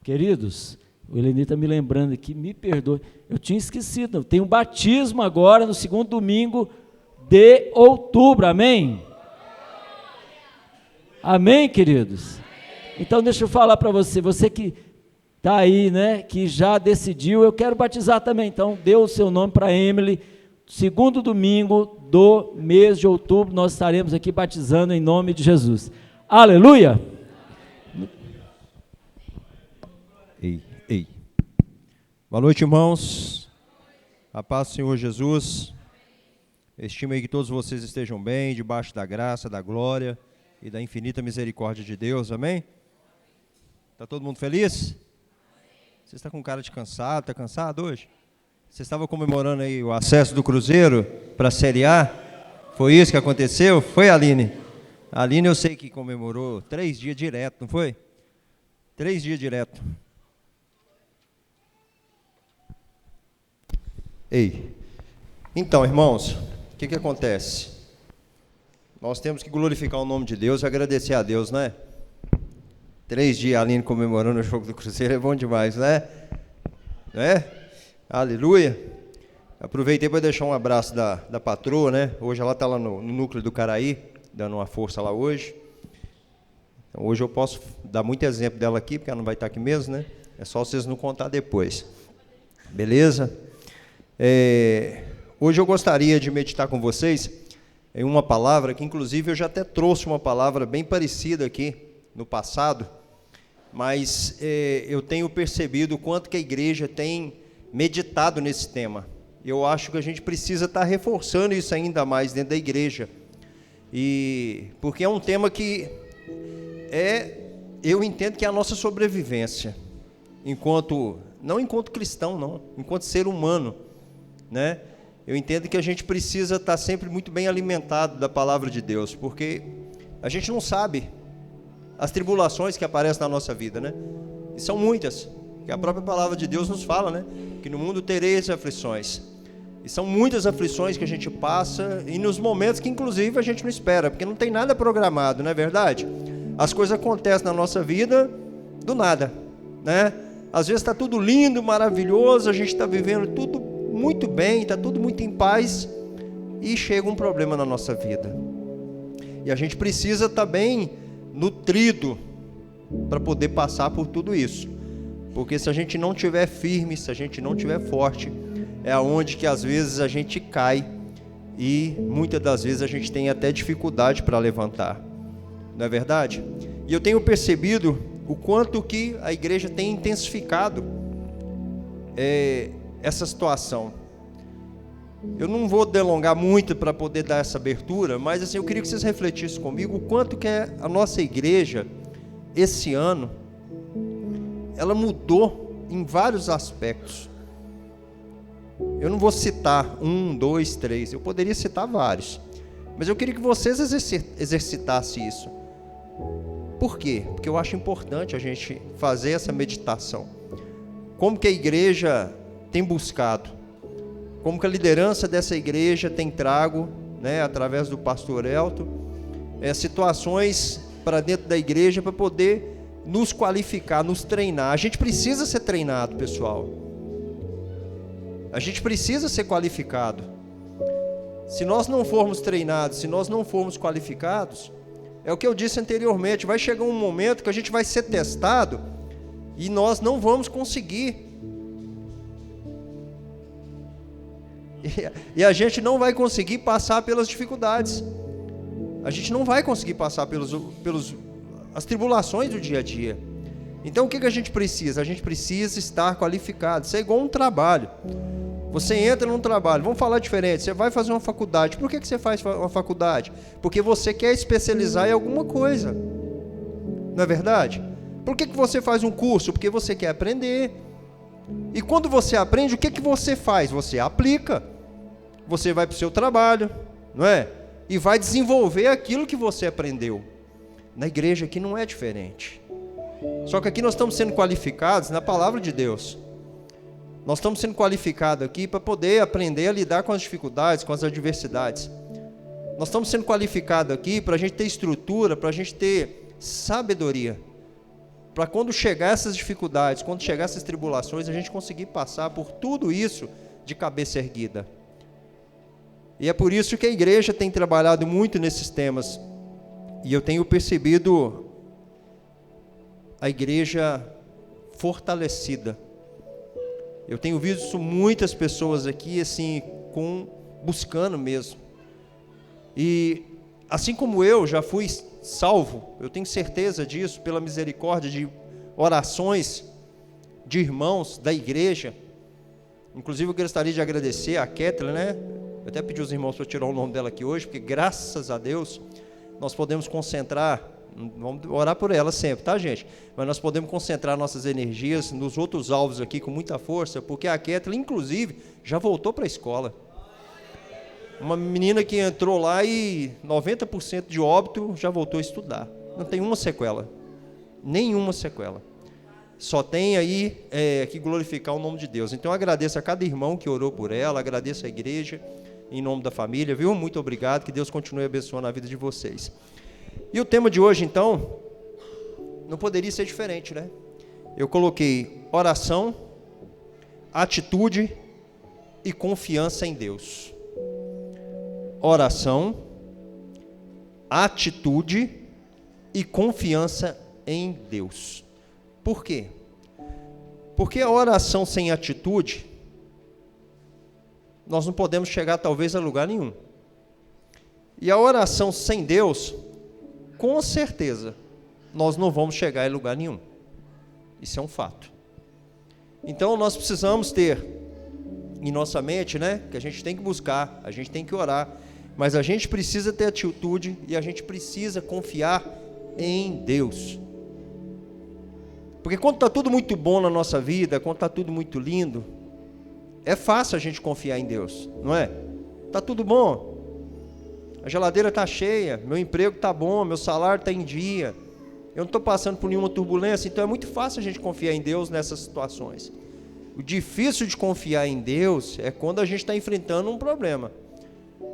Queridos, o Eleni está me lembrando aqui, me perdoe, eu tinha esquecido, tem um batismo agora no segundo domingo de outubro, amém? Amém, queridos? Então deixa eu falar para você que está aí, né, que já decidiu, eu quero batizar também, então dê o seu nome para Emily, segundo domingo do mês de outubro, nós estaremos aqui batizando em nome de Jesus. Aleluia! Ei. Boa noite, irmãos. A paz do Senhor Jesus. Estimo aí que todos vocês estejam bem, debaixo da graça, da glória e da infinita misericórdia de Deus, amém? Está todo mundo feliz? Você está com cara de cansado, está cansado hoje? Você estava comemorando aí o acesso do Cruzeiro para a Série A? Foi isso que aconteceu? Foi, Aline? A Aline eu sei que comemorou 3 dias direto, não foi? 3 dias direto. Ei, então, irmãos, o que acontece? Nós temos que glorificar o nome de Deus e agradecer a Deus, né? 3 dias a Aline comemorando o jogo do Cruzeiro é bom demais, né? Aleluia. Aproveitei para deixar um abraço da patroa, né? Hoje ela está lá no núcleo do Caraí, dando uma força lá hoje. Então, hoje eu posso dar muito exemplo dela aqui, porque ela não vai estar aqui mesmo, né? É só vocês não contar depois. Beleza? Hoje eu gostaria de meditar com vocês em uma palavra que, inclusive, eu já até trouxe uma palavra bem parecida aqui no passado, mas eu tenho percebido o quanto que a igreja tem meditado nesse tema. Eu acho que a gente precisa estar reforçando isso ainda mais dentro da igreja, porque é um tema que eu entendo que é a nossa sobrevivência, não enquanto cristão, não, enquanto ser humano, né? Eu entendo que a gente precisa estar sempre muito bem alimentado da palavra de Deus, porque a gente não sabe as tribulações que aparecem na nossa vida, né? E são muitas, que a própria palavra de Deus nos fala, né? Que no mundo tereis aflições. E são muitas aflições que a gente passa, e nos momentos que inclusive a gente não espera, porque não tem nada programado, não é verdade? As coisas acontecem na nossa vida do nada, né? Às vezes está tudo lindo, maravilhoso, a gente está vivendo tudo muito bem, está tudo muito em paz, e chega um problema na nossa vida. E a gente precisa estar bem nutrido para poder passar por tudo isso. Porque se a gente não estiver firme, se a gente não estiver forte, é aonde que às vezes a gente cai e muitas das vezes a gente tem até dificuldade para levantar. Não é verdade? E eu tenho percebido o quanto que a igreja tem intensificado essa situação. Eu não vou delongar muito para poder dar essa abertura, mas assim, eu queria que vocês refletissem comigo o quanto que a nossa igreja, esse ano, ela mudou em vários aspectos. Eu não vou citar 1, 2, 3, eu poderia citar vários, mas eu queria que vocês exercitassem isso. Por quê? Porque eu acho importante a gente fazer essa meditação. Como que a igreja tem buscado, como que a liderança dessa igreja tem trago, né, através do pastor Elton, situações para dentro da igreja para poder nos qualificar, nos treinar. A gente precisa ser treinado, pessoal. A gente precisa ser qualificado. Se nós não formos treinados, se nós não formos qualificados, é o que eu disse anteriormente, vai chegar um momento que a gente vai ser testado e nós não vamos conseguir. E a gente não vai conseguir passar pelas dificuldades. A gente não vai conseguir passar as tribulações do dia a dia. Então o que a gente precisa? A gente precisa estar qualificado. Isso é igual um trabalho. Você entra num trabalho, vamos falar diferente, você vai fazer uma faculdade. Por que você faz uma faculdade? Porque você quer especializar em alguma coisa. Não é verdade? Por que você faz um curso? Porque você quer aprender. E quando você aprende, o que você faz? Você aplica. Você vai para o seu trabalho, não é? E vai desenvolver aquilo que você aprendeu. Na igreja aqui não é diferente. Só que aqui nós estamos sendo qualificados na palavra de Deus. Nós estamos sendo qualificados aqui para poder aprender a lidar com as dificuldades, com as adversidades. Nós estamos sendo qualificados aqui para a gente ter estrutura, para a gente ter sabedoria. para quando chegar essas dificuldades, quando chegar essas tribulações, a gente conseguir passar por tudo isso de cabeça erguida. E é por isso que a igreja tem trabalhado muito nesses temas. E eu tenho percebido a igreja fortalecida. Eu tenho visto muitas pessoas aqui, assim, buscando mesmo. E assim como eu já fui salvo, eu tenho certeza disso, pela misericórdia de orações de irmãos da igreja. Inclusive eu gostaria de agradecer a Kathleen, né? Eu até pedi aos irmãos para tirar o nome dela aqui hoje, porque graças a Deus nós podemos concentrar, vamos orar por ela sempre, tá, gente? Mas nós podemos concentrar nossas energias nos outros alvos aqui com muita força, porque a Kathleen, inclusive, já voltou para a escola. Uma menina que entrou lá e 90% de óbito já voltou a estudar. Não tem uma sequela. Nenhuma sequela. Só tem aí que glorificar o nome de Deus. Então eu agradeço a cada irmão que orou por ela, agradeço a igreja, em nome da família, viu? Muito obrigado, que Deus continue abençoando a vida de vocês. E o tema de hoje, então, não poderia ser diferente, né? Eu coloquei oração, atitude e confiança em Deus. Oração, atitude e confiança em Deus. Por quê? Porque a oração sem atitude, nós não podemos chegar talvez a lugar nenhum. E a oração sem Deus, com certeza, nós não vamos chegar a lugar nenhum. Isso é um fato. Então nós precisamos ter em nossa mente, né, que a gente tem que buscar, a gente tem que orar, mas a gente precisa ter atitude e a gente precisa confiar em Deus. Porque quando está tudo muito bom na nossa vida, quando está tudo muito lindo, é fácil a gente confiar em Deus, não é? Está tudo bom, a geladeira está cheia, meu emprego está bom, meu salário está em dia, eu não estou passando por nenhuma turbulência, então é muito fácil a gente confiar em Deus nessas situações. O difícil de confiar em Deus é quando a gente está enfrentando um problema.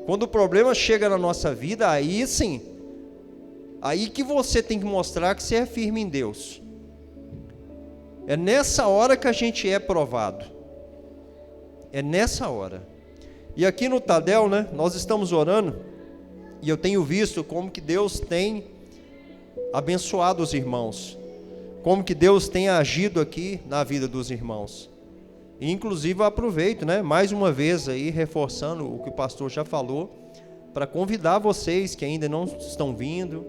Quando o problema chega na nossa vida, aí sim, aí que você tem que mostrar que você é firme em Deus. É nessa hora que a gente é provado. É nessa hora. E aqui no Tadel, né, nós estamos orando, e eu tenho visto como que Deus tem abençoado os irmãos, como que Deus tem agido aqui na vida dos irmãos. E inclusive eu aproveito, né, mais uma vez aí, reforçando o que o pastor já falou, para convidar vocês que ainda não estão vindo,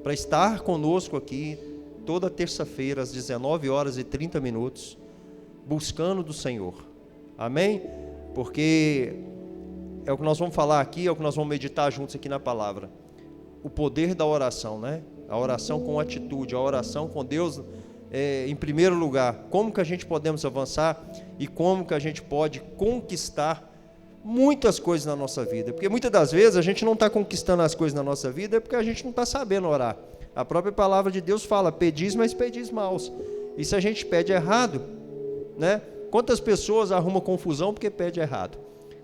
para estar conosco aqui, toda terça-feira, às 19h30, buscando do Senhor. Amém? Porque é o que nós vamos falar aqui, é o que nós vamos meditar juntos aqui na palavra. O poder da oração, né? A oração com atitude, a oração com Deus em primeiro lugar. Como que a gente podemos avançar e como que a gente pode conquistar muitas coisas na nossa vida. Porque muitas das vezes a gente não está conquistando as coisas na nossa vida porque a gente não está sabendo orar. A própria palavra de Deus fala, pedis, mas pedis maus. E se a gente pede errado, né? Quantas pessoas arrumam confusão porque pede errado?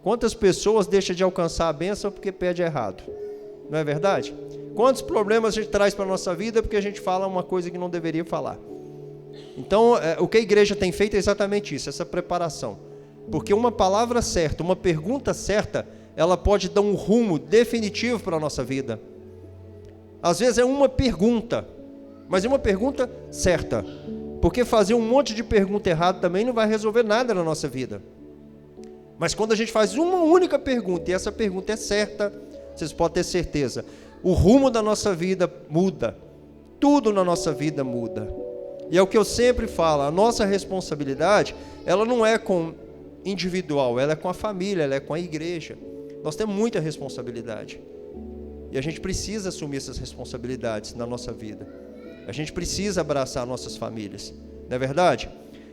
Quantas pessoas deixam de alcançar a bênção porque pede errado? Não é verdade? Quantos problemas a gente traz para a nossa vida porque a gente fala uma coisa que não deveria falar? Então, o que a igreja tem feito é exatamente isso, essa preparação. Porque uma palavra certa, uma pergunta certa, ela pode dar um rumo definitivo para a nossa vida. Às vezes é uma pergunta, mas é uma pergunta certa. Porque fazer um monte de pergunta errada também não vai resolver nada na nossa vida. Mas quando a gente faz uma única pergunta, e essa pergunta é certa, vocês podem ter certeza, o rumo da nossa vida muda. Tudo na nossa vida muda. E é o que eu sempre falo, a nossa responsabilidade, ela não é com individual, ela é com a família, ela é com a igreja. Nós temos muita responsabilidade. E a gente precisa assumir essas responsabilidades na nossa vida. A gente precisa abraçar nossas famílias, não é verdade?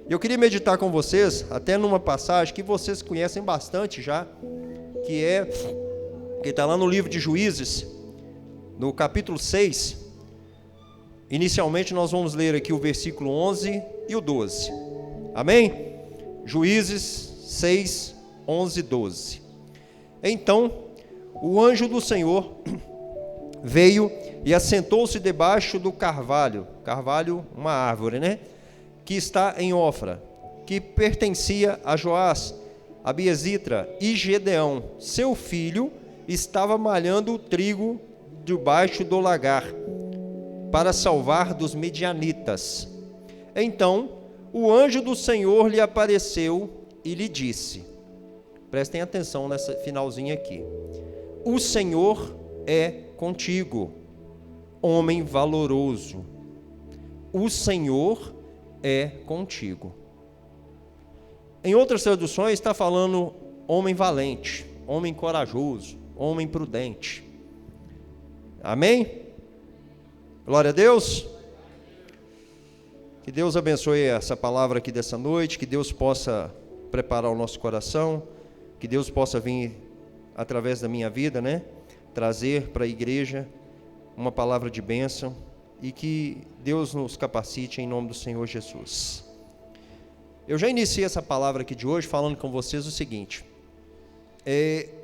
E eu queria meditar com vocês, até numa passagem que vocês conhecem bastante já, que está lá no livro de Juízes, no capítulo 6. Inicialmente nós vamos ler aqui o versículo 11 e o 12. Amém? Juízes 6, 11 e 12. Então, o anjo do Senhor veio e assentou-se debaixo do carvalho, uma árvore, né? Que está em Ofra, que pertencia a Joás, Abiesitra, e Gedeão, seu filho, estava malhando o trigo debaixo do lagar, para salvar dos medianitas. Então o anjo do Senhor lhe apareceu e lhe disse, prestem atenção nessa finalzinha aqui: o Senhor é contigo, homem valoroso. O Senhor é contigo. Em outras traduções está falando homem valente, homem corajoso, homem prudente. Amém? Glória a Deus. Que Deus abençoe essa palavra aqui dessa noite, que Deus possa preparar o nosso coração, que Deus possa vir através da minha vida, né, trazer para a igreja uma palavra de bênção, e que Deus nos capacite em nome do Senhor Jesus. Eu já iniciei essa palavra aqui de hoje falando com vocês o seguinte: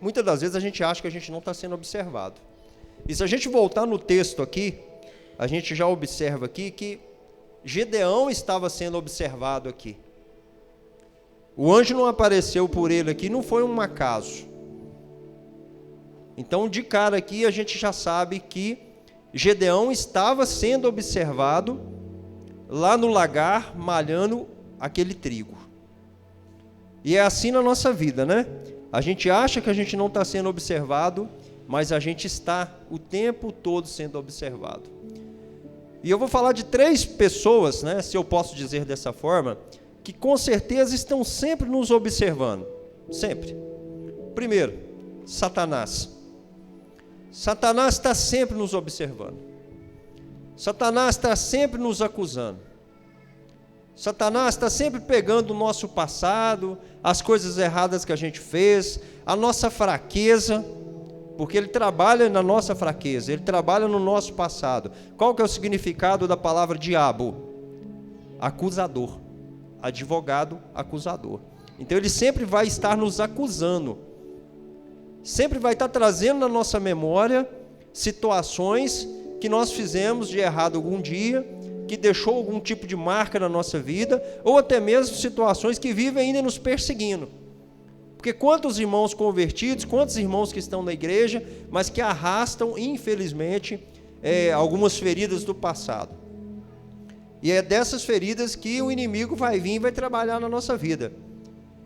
muitas das vezes a gente acha que a gente não está sendo observado, e se a gente voltar no texto aqui, a gente já observa aqui que Gedeão estava sendo observado aqui. O anjo não apareceu por ele aqui, não foi um acaso. Então, de cara aqui, a gente já sabe que Gedeão estava sendo observado lá no lagar, malhando aquele trigo. E é assim na nossa vida, né? A gente acha que a gente não está sendo observado, mas a gente está o tempo todo sendo observado. E eu vou falar de 3 pessoas, né, se eu posso dizer dessa forma, que com certeza estão sempre nos observando. Sempre. Primeiro, Satanás. Satanás está sempre nos observando. Satanás está sempre nos acusando. Satanás está sempre pegando o nosso passado, as coisas erradas que a gente fez, a nossa fraqueza, porque ele trabalha na nossa fraqueza, ele trabalha no nosso passado. Qual que é o significado da palavra diabo? Acusador. Advogado, acusador. Então ele sempre vai estar nos acusando, sempre vai estar trazendo na nossa memória situações que nós fizemos de errado algum dia, que deixou algum tipo de marca na nossa vida, ou até mesmo situações que vivem ainda nos perseguindo. Porque quantos irmãos convertidos, quantos irmãos que estão na igreja, mas que arrastam, infelizmente, algumas feridas do passado. E é dessas feridas que o inimigo vai vir e vai trabalhar na nossa vida.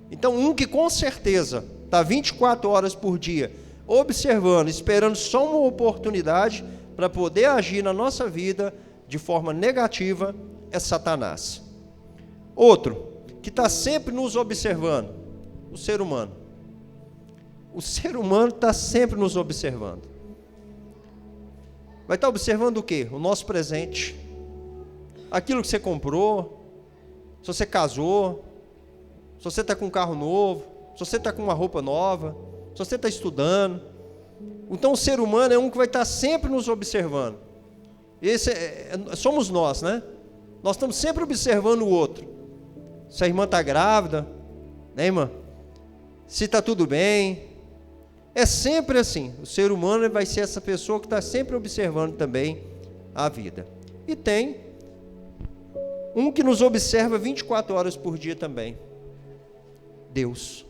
Então, um que com certeza está 24 horas por dia observando, esperando só uma oportunidade para poder agir na nossa vida de forma negativa, é Satanás. Outro que está sempre nos observando, o ser humano. O ser humano está sempre nos observando. Vai estar observando o quê? O nosso presente, aquilo que você comprou, se você casou, se você está com um carro novo, se você está com uma roupa nova, se você está estudando. Então o ser humano é um que vai estar sempre nos observando. Esse somos nós, né? Nós estamos sempre observando o outro. Se a irmã está grávida, né, irmã? Se está tudo bem. É sempre assim. O ser humano vai ser essa pessoa que está sempre observando também a vida. E tem um que nos observa 24 horas por dia também. Deus.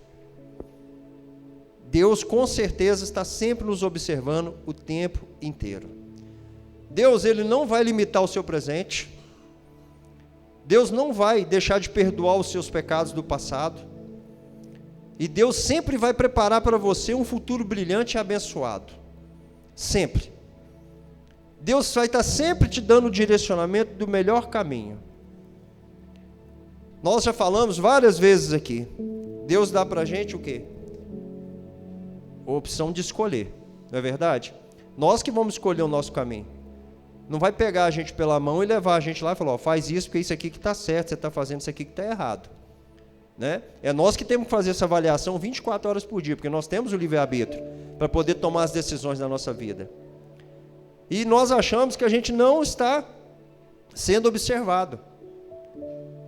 Deus com certeza está sempre nos observando o tempo inteiro. Deus, ele não vai limitar o seu presente. Deus não vai deixar de perdoar os seus pecados do passado. E Deus sempre vai preparar para você um futuro brilhante e abençoado. Sempre. Deus vai estar sempre te dando o direcionamento do melhor caminho. Nós já falamos várias vezes aqui. Deus dá para a gente o quê? A opção de escolher. Não é verdade? Nós que vamos escolher o nosso caminho. Não vai pegar a gente pela mão e levar a gente lá e falar, ó, faz isso porque isso aqui que está certo, você está fazendo isso aqui que está errado. Né? É nós que temos que fazer essa avaliação 24 horas por dia, porque nós temos o livre-arbítrio para poder tomar as decisões na nossa vida. E nós achamos que a gente não está sendo observado.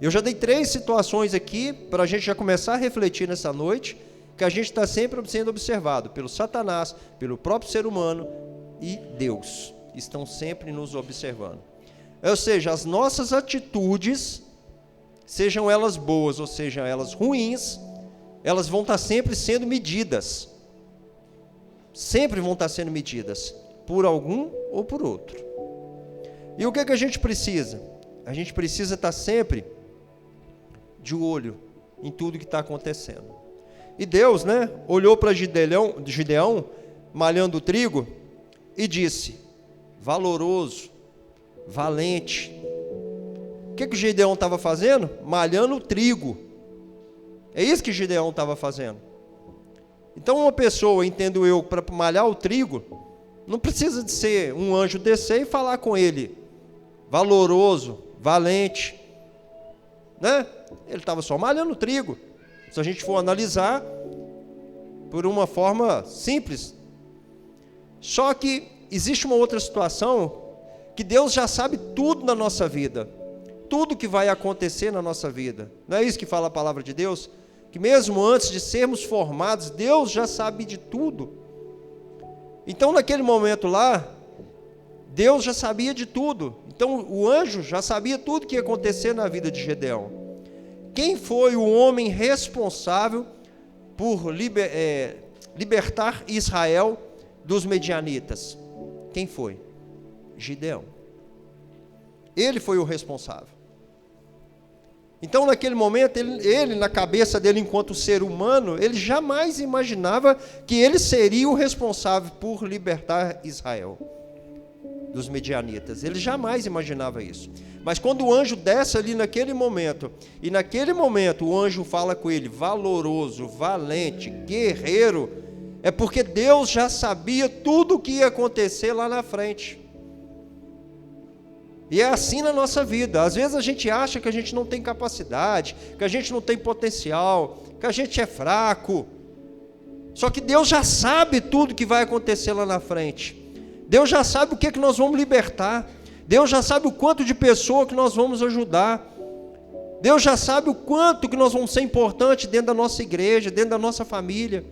Eu já dei 3 situações aqui, para a gente já começar a refletir nessa noite, que a gente está sempre sendo observado pelo Satanás, pelo próprio ser humano e Deus estão sempre nos observando. Ou seja, as nossas atitudes, sejam elas boas ou sejam elas ruins, elas vão estar sempre sendo medidas. Sempre vão estar sendo medidas por algum ou por outro. E o que a gente precisa? A gente precisa estar sempre de olho em tudo que está acontecendo. E Deus, olhou para Gideão malhando o trigo e disse: valoroso, valente. O que Gideão estava fazendo? Malhando o trigo. É isso que Gideão estava fazendo. Então uma pessoa, entendo eu, para malhar o trigo, não precisa de ser um anjo descer e falar com ele, valoroso, valente, Ele estava só malhando o trigo. Se a gente for analisar por uma forma simples. Só que existe uma outra situação que Deus já sabe tudo na nossa vida, tudo que vai acontecer na nossa vida. Não é isso que fala a palavra de Deus? Que mesmo antes de sermos formados, Deus já sabe de tudo. Então naquele momento lá, Deus já sabia de tudo. Então o anjo já sabia tudo que ia acontecer na vida de Gideão. Quem foi o homem responsável por libertar Israel dos medianitas? Quem foi? Gideão. Ele foi o responsável. Então naquele momento, ele na cabeça dele enquanto ser humano, ele jamais imaginava que ele seria o responsável por libertar Israel dos medianitas. Ele jamais imaginava isso. Mas quando o anjo desce ali naquele momento, e naquele momento o anjo fala com ele, valoroso, valente, guerreiro, é porque Deus já sabia tudo o que ia acontecer lá na frente. E é assim na nossa vida. Às vezes a gente acha que a gente não tem capacidade, que a gente não tem potencial, que a gente é fraco. Só que Deus já sabe tudo que vai acontecer lá na frente. Deus já sabe o que nós vamos libertar. Deus já sabe o quanto de pessoa que nós vamos ajudar. Deus já sabe o quanto que nós vamos ser importante dentro da nossa igreja, dentro da nossa família.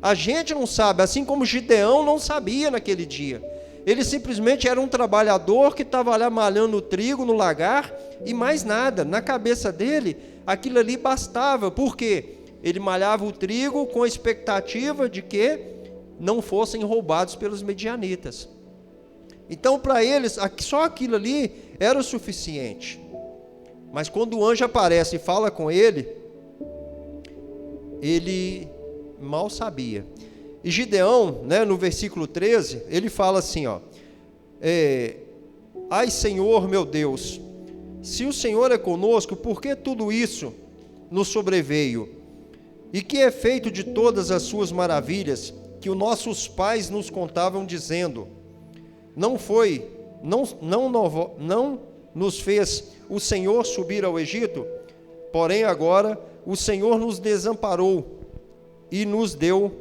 A gente não sabe, assim como Gideão não sabia naquele dia. Ele simplesmente era um trabalhador que estava lá malhando o trigo no lagar e mais nada. Na cabeça dele, aquilo ali bastava. Por quê? Ele malhava o trigo com a expectativa de que não fossem roubados pelos medianitas. Então, para eles, só aquilo ali era o suficiente. Mas quando o anjo aparece e fala com ele, ele mal sabia. E Gideão, no versículo 13, ele fala assim, ai Senhor meu Deus, se o Senhor é conosco, por que tudo isso nos sobreveio? E que é feito de todas as suas maravilhas que os nossos pais nos contavam dizendo, não nos fez o Senhor subir ao Egito? Porém agora o Senhor nos desamparou e nos deu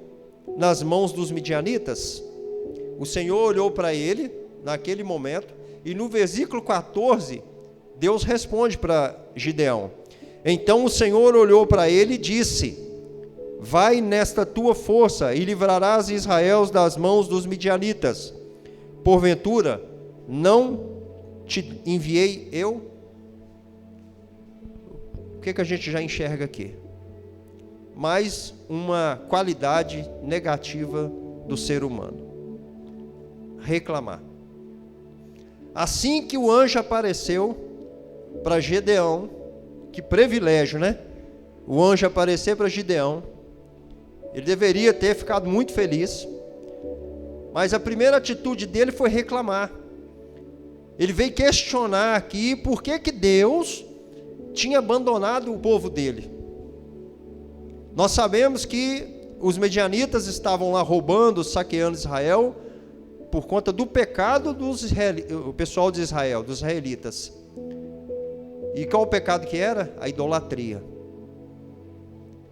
nas mãos dos midianitas. O Senhor olhou para ele naquele momento e no versículo 14 Deus responde para Gideão. Então o Senhor olhou para ele e disse, vai nesta tua força e livrarás Israel das mãos dos midianitas. Porventura não te enviei eu? O que a gente já enxerga aqui? Mais uma qualidade negativa do ser humano: reclamar. Assim que o anjo apareceu para Gideão, que privilégio, o anjo aparecer para Gideão, ele deveria ter ficado muito feliz, mas a primeira atitude dele foi reclamar. Ele veio questionar aqui por que Deus tinha abandonado o povo dele. Nós sabemos que os medianitas estavam lá roubando, saqueando Israel, por conta do pecado do pessoal de Israel, dos israelitas. E qual o pecado que era? A idolatria.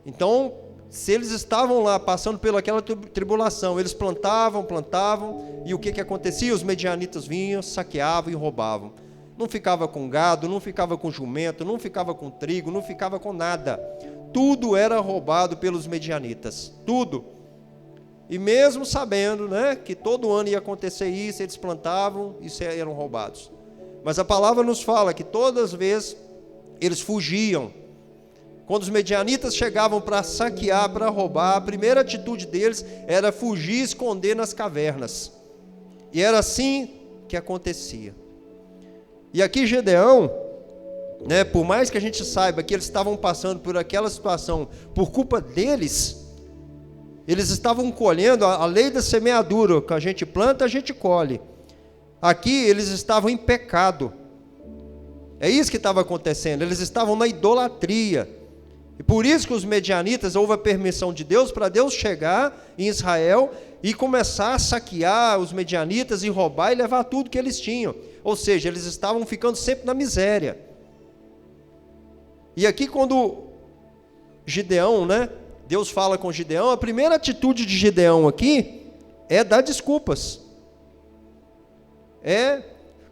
Então, se eles estavam lá passando pelaquela tribulação, eles plantavam, e o que acontecia? Os medianitas vinham, saqueavam e roubavam. Não ficava com gado, não ficava com jumento, não ficava com trigo, não ficava com nada. Tudo era roubado pelos medianitas, tudo. E mesmo sabendo, né, que todo ano ia acontecer isso, eles plantavam e eram roubados. Mas a palavra nos fala que todas as vezes eles fugiam. Quando os medianitas chegavam para saquear, para roubar, a primeira atitude deles era fugir e esconder nas cavernas. E era assim que acontecia. E aqui Gedeão, né, por mais que a gente saiba que eles estavam passando por aquela situação por culpa deles, eles estavam colhendo a lei da semeadura, que a gente planta, a gente colhe. Aqui eles estavam em pecado. É isso que estava acontecendo, eles estavam na idolatria. E por isso que os medianitas, houve a permissão de Deus para Deus chegar em Israel e começar a saquear os medianitas e roubar e levar tudo que eles tinham. Ou seja, eles estavam ficando sempre na miséria. E aqui quando Gideão, né, Deus fala com Gideão, a primeira atitude de Gideão aqui é dar desculpas. É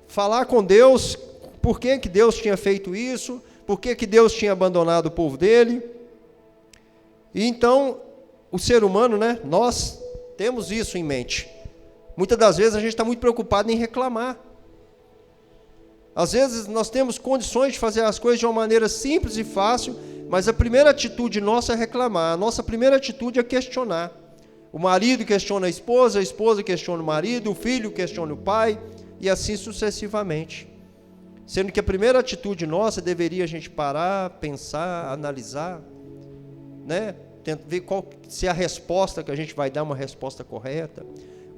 falar com Deus por que Deus tinha feito isso, por que Deus tinha abandonado o povo dele. E então, o ser humano, né, nós temos isso em mente. Muitas das vezes a gente está muito preocupado em reclamar. Às vezes nós temos condições de fazer as coisas de uma maneira simples e fácil, mas a primeira atitude nossa é reclamar, a nossa primeira atitude é questionar. O marido questiona a esposa questiona o marido, o filho questiona o pai, e assim sucessivamente. Sendo que a primeira atitude nossa deveria a gente parar, pensar, analisar, né? Tentar ver se a resposta que a gente vai dar é uma resposta correta.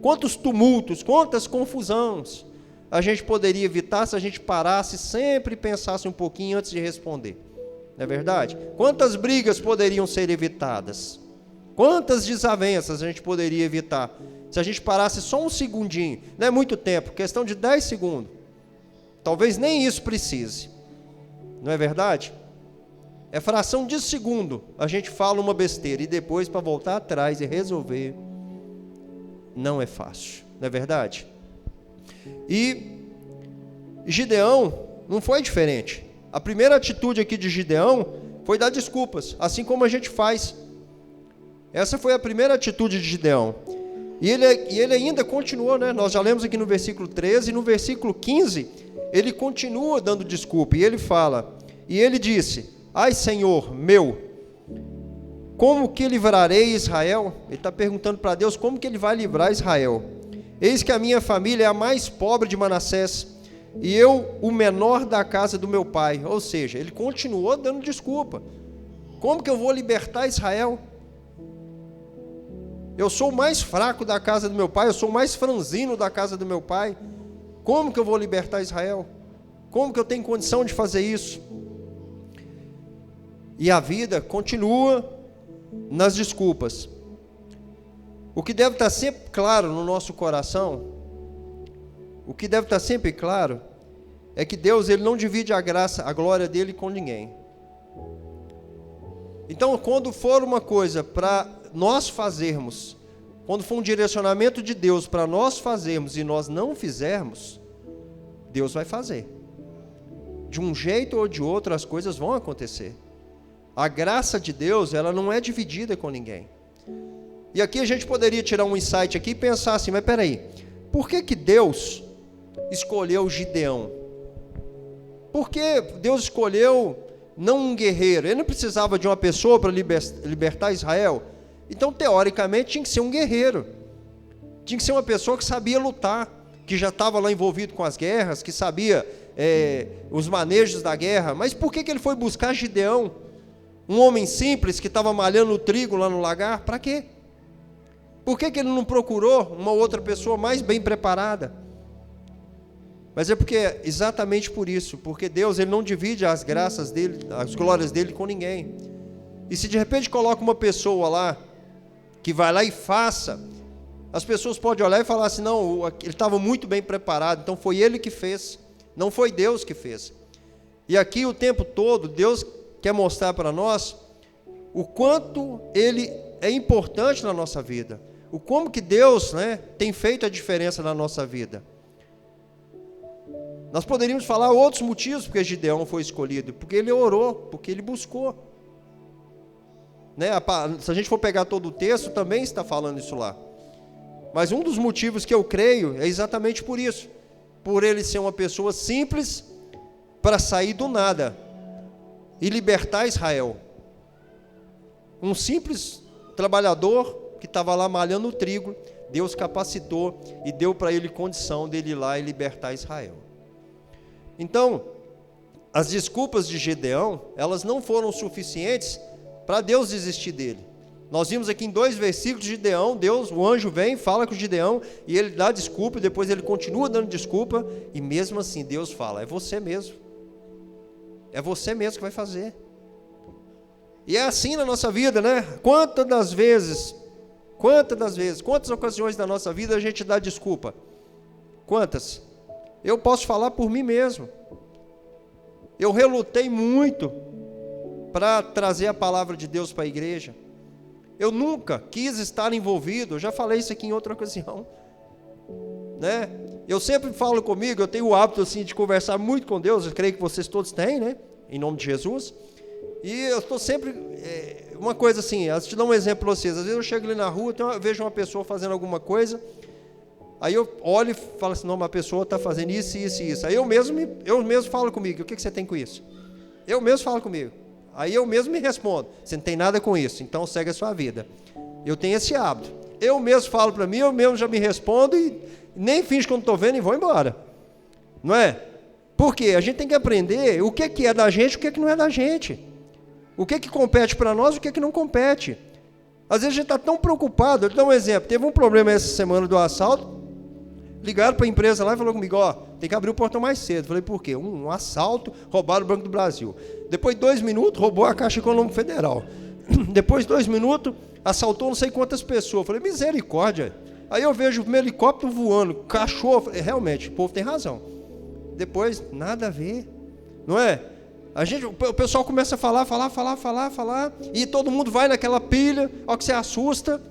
Quantos tumultos, quantas confusões a gente poderia evitar se a gente parasse sempre e pensasse um pouquinho antes de responder. Não é verdade? Quantas brigas poderiam ser evitadas? Quantas desavenças a gente poderia evitar se a gente parasse só um segundinho? Não é muito tempo, questão de 10 segundos. Talvez nem isso precise. Não é verdade? É fração de segundo. A gente fala uma besteira e depois para voltar atrás e resolver não é fácil. Não é verdade? E Gideão não foi diferente. A primeira atitude aqui de Gideão foi dar desculpas, assim como a gente faz. Essa foi a primeira atitude de Gideão. E ele ainda continuou, né? Nós já lemos aqui no versículo 13, e no versículo 15, ele continua dando desculpa, e ele fala, e ele disse, ai Senhor meu, como que livrarei Israel? Ele está perguntando para Deus como que ele vai livrar Israel. Eis que a minha família é a mais pobre de Manassés, e eu o menor da casa do meu pai. Ou seja, ele continuou dando desculpa. Como que eu vou libertar Israel? Eu sou o mais fraco da casa do meu pai, eu sou o mais franzino da casa do meu pai. Como que eu vou libertar Israel? Como que eu tenho condição de fazer isso? E a vida continua nas desculpas. O que deve estar sempre claro no nosso coração, o que deve estar sempre claro, é que Deus ele não divide a graça, a glória dele com ninguém. Então, quando for uma coisa para nós fazermos, quando for um direcionamento de Deus para nós fazermos e nós não fizermos, Deus vai fazer. De um jeito ou de outro as coisas vão acontecer. A graça de Deus, ela não é dividida com ninguém. E aqui a gente poderia tirar um insight aqui e pensar assim, mas peraí, por que Deus escolheu Gideão? Por que Deus escolheu não um guerreiro? Ele não precisava de uma pessoa para libertar Israel? Então, teoricamente, tinha que ser um guerreiro. Tinha que ser uma pessoa que sabia lutar, que já estava lá envolvido com as guerras, que sabia os manejos da guerra. Mas por que ele foi buscar Gideão? Um homem simples que estava malhando o trigo lá no lagar? Para quê? Por que ele não procurou uma outra pessoa mais bem preparada? Mas é porque, exatamente por isso, porque Deus ele não divide as graças dele, as glórias dele com ninguém. E se de repente coloca uma pessoa lá, que vai lá e faça, as pessoas podem olhar e falar assim, não, ele estava muito bem preparado, então foi ele que fez, não foi Deus que fez. E aqui o tempo todo, Deus quer mostrar para nós o quanto ele é importante na nossa vida, o como que Deus, né, tem feito a diferença na nossa vida. Nós poderíamos falar outros motivos porque Gideão foi escolhido, porque ele orou, porque ele buscou. Né? Se a gente for pegar todo o texto, também está falando isso lá. Mas um dos motivos que eu creio é exatamente por isso. Por ele ser uma pessoa simples para sair do nada e libertar Israel. Um simples trabalhador que estava lá malhando o trigo, Deus capacitou e deu para ele condição dele ir lá e libertar Israel. Então, as desculpas de Gideão, elas não foram suficientes para Deus desistir dele. Nós vimos aqui em 2 versículos de Gideão, o anjo vem, fala com Gideão, e ele dá desculpa, e depois ele continua dando desculpa, e mesmo assim Deus fala, é você mesmo. É você mesmo que vai fazer. E é assim na nossa vida, né? Quantas ocasiões da nossa vida a gente dá desculpa? Quantas? Eu posso falar por mim mesmo. Eu relutei muito para trazer a palavra de Deus para a igreja. Eu nunca quis estar envolvido, eu já falei isso aqui em outra ocasião, né? Eu sempre falo comigo, eu tenho o hábito assim, de conversar muito com Deus, eu creio que vocês todos têm, né? Em nome de Jesus. E eu estou sempre, uma coisa assim, eu te dar um exemplo para vocês, às vezes eu chego ali na rua, eu vejo uma pessoa fazendo alguma coisa, aí eu olho e falo assim, não, uma pessoa está fazendo isso, isso e isso. Aí eu mesmo falo comigo, o que você tem com isso? Eu mesmo falo comigo. Aí eu mesmo me respondo, você não tem nada com isso, então segue a sua vida. Eu tenho esse hábito. Eu mesmo falo para mim, eu mesmo já me respondo e nem finjo que eu não estou vendo e vou embora. Não é? Porque a gente tem que aprender o que é da gente e o que não é da gente. O que compete para nós e o que não compete. Às vezes a gente está tão preocupado, eu te dou um exemplo, teve um problema essa semana do assalto, ligaram para a empresa lá e falou comigo, tem que abrir o portão mais cedo. Falei, por quê? Um assalto, roubaram o Banco do Brasil. Depois de 2 minutos, roubou a Caixa Econômica Federal. Depois de 2 minutos, assaltou não sei quantas pessoas. Falei, misericórdia. Aí eu vejo um helicóptero voando, cachorro. Realmente, o povo tem razão. Depois, nada a ver. Não é? O pessoal começa a falar, e todo mundo vai naquela pilha, ó que você assusta.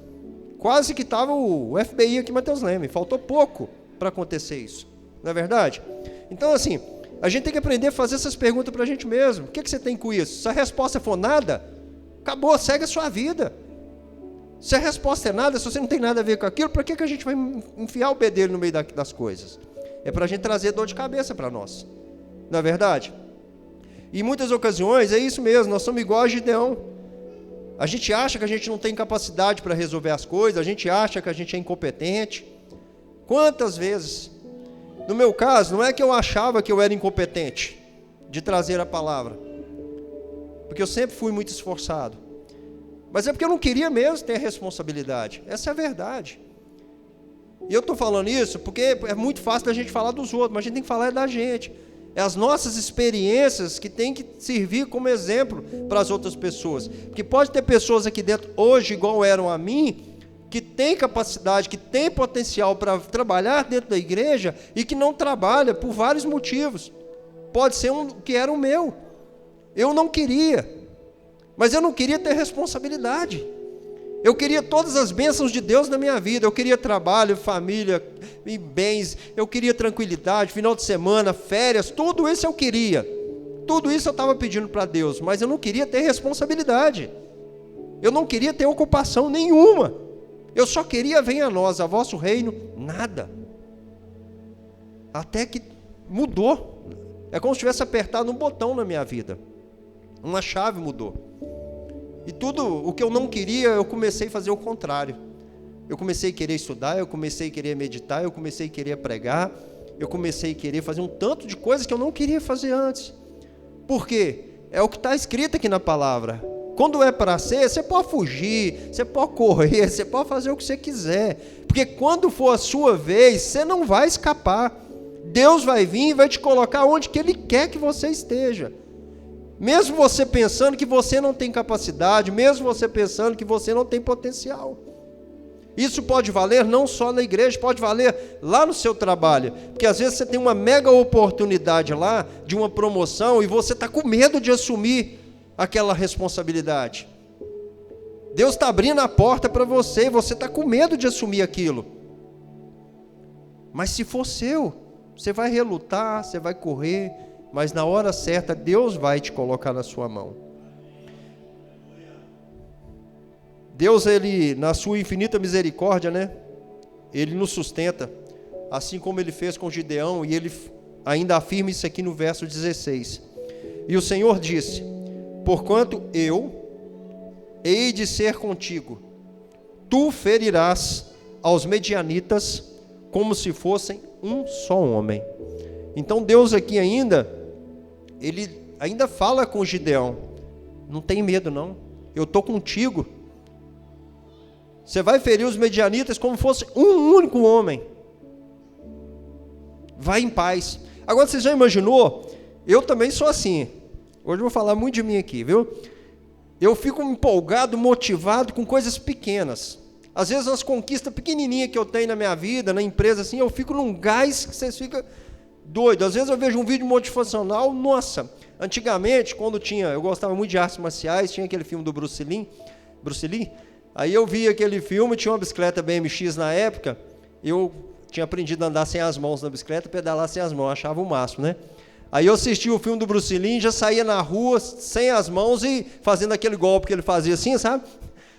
Quase que estava o FBI aqui em Mateus Leme. Faltou pouco para acontecer isso. Não é verdade? Então, assim, a gente tem que aprender a fazer essas perguntas para a gente mesmo. O que você tem com isso? Se a resposta for nada, acabou, segue a sua vida. Se a resposta é nada, se você não tem nada a ver com aquilo, para que a gente vai enfiar o bedelho no meio das coisas? É para a gente trazer dor de cabeça para nós. Não é verdade? E em muitas ocasiões é isso mesmo, nós somos igual a Gideão. A gente acha que a gente não tem capacidade para resolver as coisas, a gente acha que a gente é incompetente. Quantas vezes? No meu caso, não é que eu achava que eu era incompetente de trazer a palavra, porque eu sempre fui muito esforçado, mas é porque eu não queria mesmo ter responsabilidade. Essa é a verdade. E eu estou falando isso porque é muito fácil da gente falar dos outros, mas a gente tem que falar da gente. É as nossas experiências que tem que servir como exemplo para as outras pessoas. Porque pode ter pessoas aqui dentro hoje, igual eram a mim, que tem capacidade, que tem potencial para trabalhar dentro da igreja e que não trabalha por vários motivos. Pode ser que era o meu. Eu não queria. Mas eu não queria ter responsabilidade. Eu queria todas as bênçãos de Deus na minha vida. Eu queria trabalho, família e bens. Eu queria tranquilidade, final de semana, férias. Tudo isso eu queria. Tudo isso eu estava pedindo para Deus. Mas eu não queria ter responsabilidade. Eu não queria ter ocupação nenhuma. Eu só queria, venha a nós, a vosso reino, nada. Até que mudou. É como se tivesse apertado um botão na minha vida. Uma chave mudou. E tudo o que eu não queria, eu comecei a fazer o contrário. Eu comecei a querer estudar, eu comecei a querer meditar, eu comecei a querer pregar, eu comecei a querer fazer um tanto de coisas que eu não queria fazer antes. Por quê? É o que está escrito aqui na palavra. Quando é para ser, você pode fugir, você pode correr, você pode fazer o que você quiser. Porque quando for a sua vez, você não vai escapar. Deus vai vir e vai te colocar onde que Ele quer que você esteja. Mesmo você pensando que você não tem capacidade, mesmo você pensando que você não tem potencial. Isso pode valer não só na igreja, pode valer lá no seu trabalho. Porque às vezes você tem uma mega oportunidade lá, de uma promoção, e você está com medo de assumir aquela responsabilidade. Deus está abrindo a porta para você, e você está com medo de assumir aquilo. Mas se for seu, você vai relutar, você vai correr, mas na hora certa Deus vai te colocar na sua mão. Deus, Ele, na sua infinita misericórdia, né? Ele nos sustenta, assim como Ele fez com Gideão, e Ele ainda afirma isso aqui no verso 16. E o Senhor disse: porquanto eu hei de ser contigo, tu ferirás aos medianitas como se fossem um só homem. Então Deus aqui Ele ainda fala com Gideão: não tem medo não, eu estou contigo. Você vai ferir os medianitas como fosse um único homem. Vai em paz. Agora, você já imaginou? Eu também sou assim. Hoje eu vou falar muito de mim aqui, viu? Eu fico empolgado, motivado com coisas pequenas. Às vezes, umas conquistas pequenininhas que eu tenho na minha vida, na empresa, assim, eu fico num gás que vocês ficam doidos. Às vezes eu vejo um vídeo motivacional, nossa. Antigamente, quando eu gostava muito de artes marciais, tinha aquele filme do Bruce Lee. Aí eu vi aquele filme, tinha uma bicicleta BMX na época, eu tinha aprendido a andar sem as mãos na bicicleta, pedalar sem as mãos, achava o máximo, né? Aí eu assisti o filme do Bruce Lee, já saía na rua sem as mãos e fazendo aquele golpe que ele fazia assim, sabe?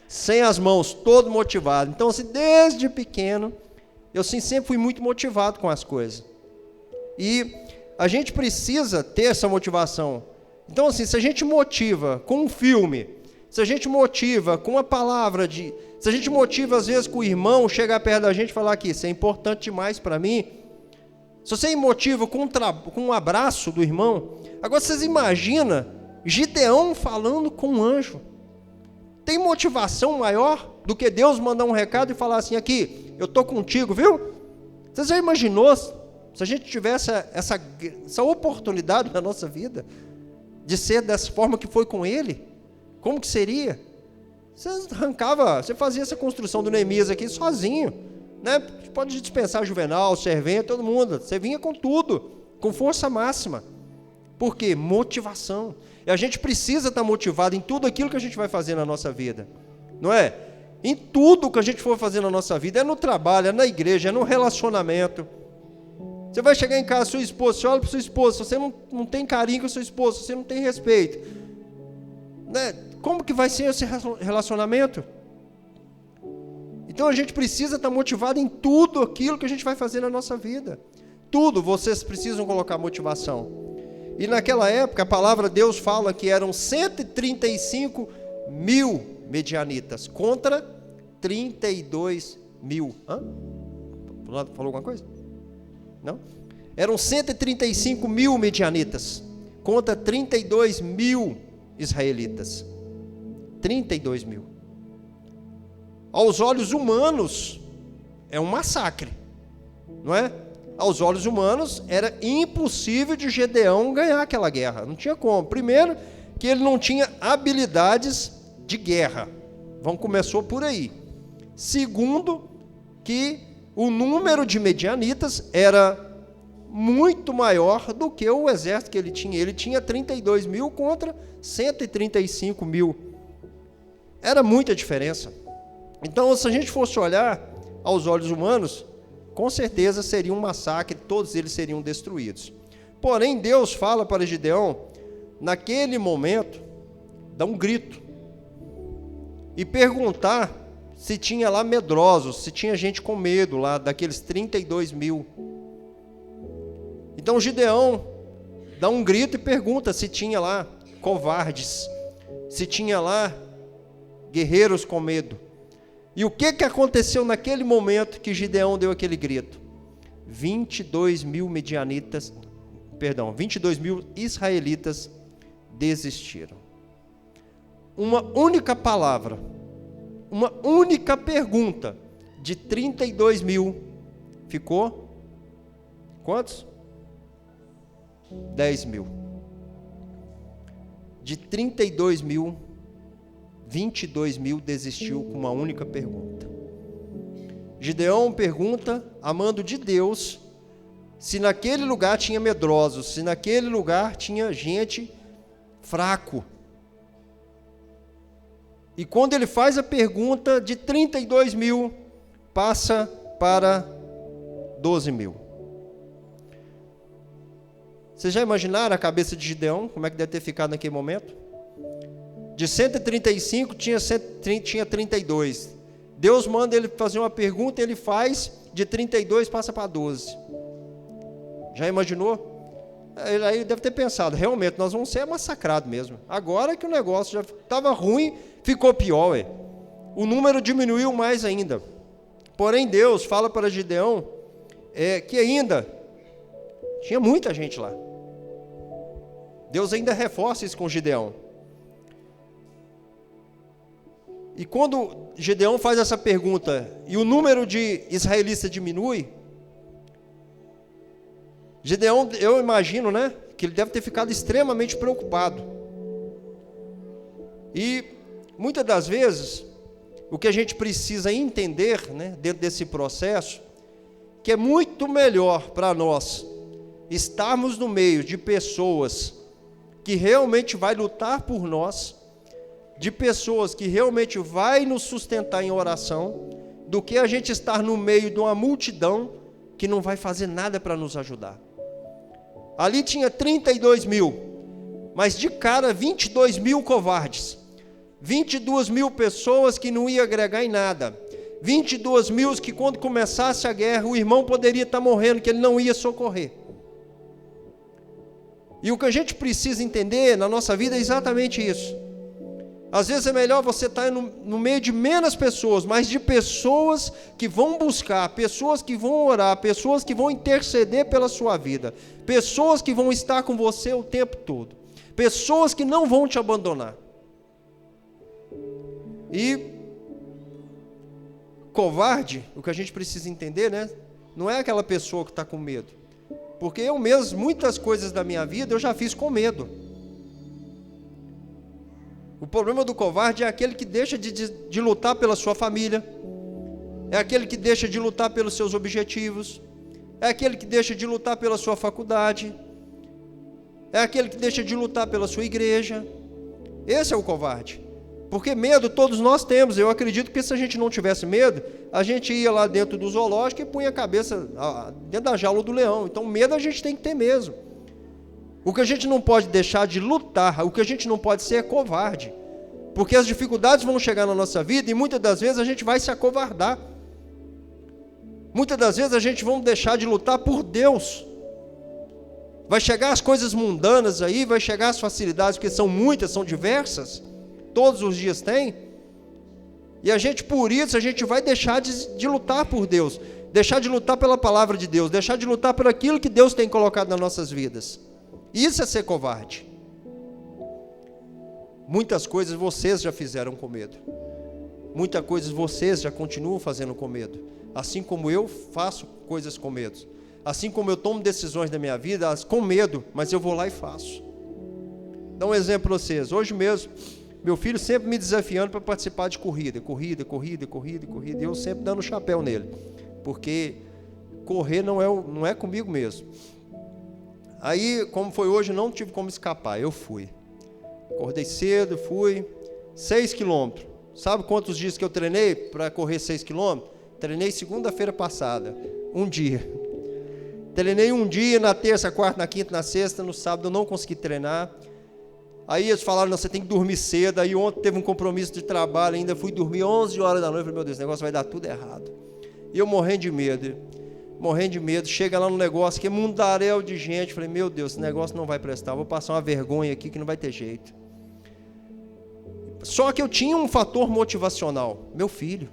Sem as mãos, todo motivado. Então, assim, desde pequeno, eu assim, sempre fui muito motivado com as coisas. E a gente precisa ter essa motivação. Então, assim, se a gente motiva com um filme, se a gente motiva com uma palavra, se a gente motiva às vezes com o irmão chegar perto da gente e falar que isso é importante demais para mim, se você motiva com um abraço do irmão, agora vocês imaginam Gideão falando com um anjo. Tem motivação maior do que Deus mandar um recado e falar assim: aqui, eu estou contigo, viu? Você já imaginou se a gente tivesse essa oportunidade na nossa vida de ser dessa forma que foi com ele? Como que seria? Você fazia essa construção do Neemias aqui sozinho, né? Pode dispensar Juvenal, Servente, todo mundo. Você vinha com tudo, com força máxima. Por quê? Motivação. E a gente precisa estar motivado em tudo aquilo que a gente vai fazer na nossa vida, não é? Em tudo que a gente for fazer na nossa vida, é no trabalho, é na igreja, é no relacionamento. Você vai chegar em casa, sua esposa, você olha para sua esposa, se você não tem carinho com a sua esposa, se você não tem respeito, né? Como que vai ser esse relacionamento? Então a gente precisa estar motivado em tudo aquilo que a gente vai fazer na nossa vida. Tudo, vocês precisam colocar motivação. E naquela época, a palavra de Deus fala que eram 135 mil medianitas contra 32 mil. Falou alguma coisa? Não? Eram 135 mil medianitas contra 32 mil israelitas. 32 mil. Aos olhos humanos, é um massacre, não é? Aos olhos humanos, era impossível de Gideão ganhar aquela guerra. Não tinha como. Primeiro, que ele não tinha habilidades de guerra. Começou por aí. Segundo, que o número de medianitas era muito maior do que o exército que ele tinha. Ele tinha 32 mil contra 135 mil. Era muita diferença. Então, se a gente fosse olhar aos olhos humanos, com certeza seria um massacre, todos eles seriam destruídos. Porém, Deus fala para Gideão, naquele momento, dá um grito e perguntar se tinha lá medrosos, se tinha gente com medo lá, daqueles 32 mil. Então Gideão dá um grito e pergunta se tinha lá covardes, se tinha lá guerreiros com medo. E o que aconteceu naquele momento que Gideão deu aquele grito? 22 mil israelitas desistiram. Uma única palavra, uma única pergunta de 32 mil, ficou quantos? 10 mil. De 32 mil, 22 mil desistiu com uma única pergunta. Gideão pergunta, a mando de Deus, se naquele lugar tinha medrosos, se naquele lugar tinha gente fraco. E quando ele faz a pergunta, de 32 mil, passa para 12 mil. Vocês já imaginaram a cabeça de Gideão, como é que deve ter ficado naquele momento? De 135 tinha 32. Deus manda ele fazer uma pergunta, ele faz, de 32 passa para 12. Já imaginou? Aí deve ter pensado, realmente, nós vamos ser massacrados mesmo. Agora que o negócio já estava ruim, ficou pior. O número diminuiu mais ainda. Porém, Deus fala para Gideão que ainda tinha muita gente lá. Deus ainda reforça isso com Gideão. E quando Gideão faz essa pergunta e o número de israelitas diminui, Gideão, eu imagino, né, que ele deve ter ficado extremamente preocupado. E muitas das vezes, o que a gente precisa entender, né, dentro desse processo, que é muito melhor para nós estarmos no meio de pessoas que realmente vai lutar por nós, de pessoas que realmente vai nos sustentar em oração, do que a gente estar no meio de uma multidão que não vai fazer nada para nos ajudar. Ali tinha 32 mil, mas de cara 22 mil covardes, 22 mil pessoas que não iam agregar em nada, 22 mil que quando começasse a guerra o irmão poderia estar morrendo, que ele não ia socorrer. E o que a gente precisa entender na nossa vida é exatamente isso. Às vezes é melhor você estar no meio de menos pessoas, mas de pessoas que vão buscar, pessoas que vão orar, pessoas que vão interceder pela sua vida, pessoas que vão estar com você o tempo todo, pessoas que não vão te abandonar. E covarde, o que a gente precisa entender, né? Não é aquela pessoa que está com medo, porque eu mesmo, muitas coisas da minha vida eu já fiz com medo. O problema do covarde é aquele que deixa de lutar pela sua família, é aquele que deixa de lutar pelos seus objetivos, é aquele que deixa de lutar pela sua faculdade, é aquele que deixa de lutar pela sua igreja. Esse é o covarde, porque medo todos nós temos. Eu acredito que se a gente não tivesse medo, a gente ia lá dentro do zoológico e punha a cabeça dentro da jaula do leão. Então medo a gente tem que ter mesmo. O que a gente não pode deixar de lutar, o que a gente não pode ser é covarde, porque as dificuldades vão chegar na nossa vida e muitas das vezes a gente vai se acovardar. Muitas das vezes a gente vai deixar de lutar por Deus. Vai chegar as coisas mundanas aí, vai chegar as facilidades, porque são muitas, são diversas, todos os dias tem, e a gente, por isso, a gente vai deixar de lutar por Deus, deixar de lutar pela palavra de Deus, deixar de lutar por aquilo que Deus tem colocado nas nossas vidas. Isso é ser covarde. Muitas coisas vocês já fizeram com medo. Muitas coisas vocês já continuam fazendo com medo. Assim como eu faço coisas com medo. Assim como eu tomo decisões na minha vida com medo, mas eu vou lá e faço. Dá um exemplo para vocês. Hoje mesmo, meu filho sempre me desafiando para participar de corrida. E eu sempre dando chapéu nele. Porque correr não é comigo mesmo. Aí, como foi hoje, não tive como escapar, eu fui. Acordei cedo, fui, 6 quilômetros. Sabe quantos dias que eu treinei para correr 6 quilômetros? Treinei segunda-feira passada, um dia. Treinei um dia, na terça, quarta, na quinta, na sexta, no sábado eu não consegui treinar. Aí eles falaram, não, você tem que dormir cedo. Aí ontem teve um compromisso de trabalho, ainda fui dormir 11 horas da noite. Falei, meu Deus, esse negócio vai dar tudo errado. E eu morrendo de medo, chega lá no negócio, que é mundaréu de gente, falei, meu Deus, esse negócio não vai prestar, vou passar uma vergonha aqui que não vai ter jeito. Só que eu tinha um fator motivacional, meu filho,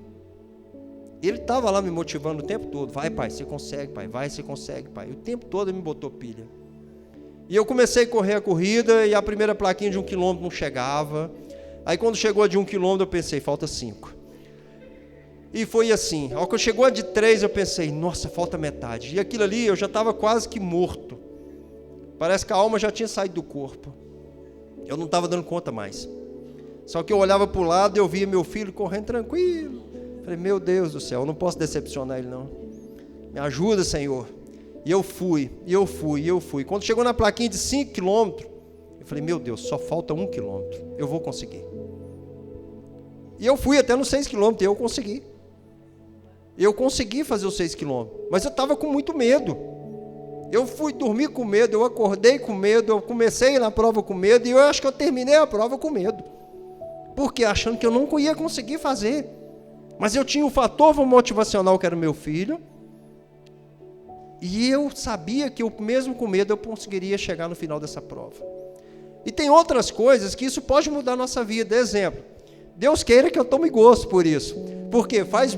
ele estava lá me motivando o tempo todo, vai pai, você consegue pai, vai, você consegue pai, o tempo todo ele me botou pilha. E eu comecei a correr a corrida, e a primeira plaquinha de 1 quilômetro não chegava, aí quando chegou a de 1 quilômetro eu pensei, falta 5. E foi assim, ao que chegou a de 3 eu pensei, nossa, falta metade. E aquilo ali eu já estava quase que morto. Parece que a alma já tinha saído do corpo. Eu não estava dando conta mais. Só que eu olhava para o lado e eu via meu filho correndo tranquilo. Falei, meu Deus do céu, eu não posso decepcionar ele não. Me ajuda, Senhor. E eu fui. Quando chegou na plaquinha de 5 quilômetros, eu falei, meu Deus, só falta 1 quilômetro. Eu vou conseguir. E eu fui até nos 6 quilômetros e eu consegui. Eu consegui fazer os 6 quilômetros, mas eu estava com muito medo. Eu fui dormir com medo, eu acordei com medo, eu comecei na prova com medo, e eu acho que eu terminei a prova com medo. Porque achando que eu não ia conseguir fazer. Mas eu tinha um fator motivacional que era o meu filho, e eu sabia que eu, mesmo com medo, eu conseguiria chegar no final dessa prova. E tem outras coisas que isso pode mudar a nossa vida. Exemplo, Deus queira que eu tome gosto por isso, porque faz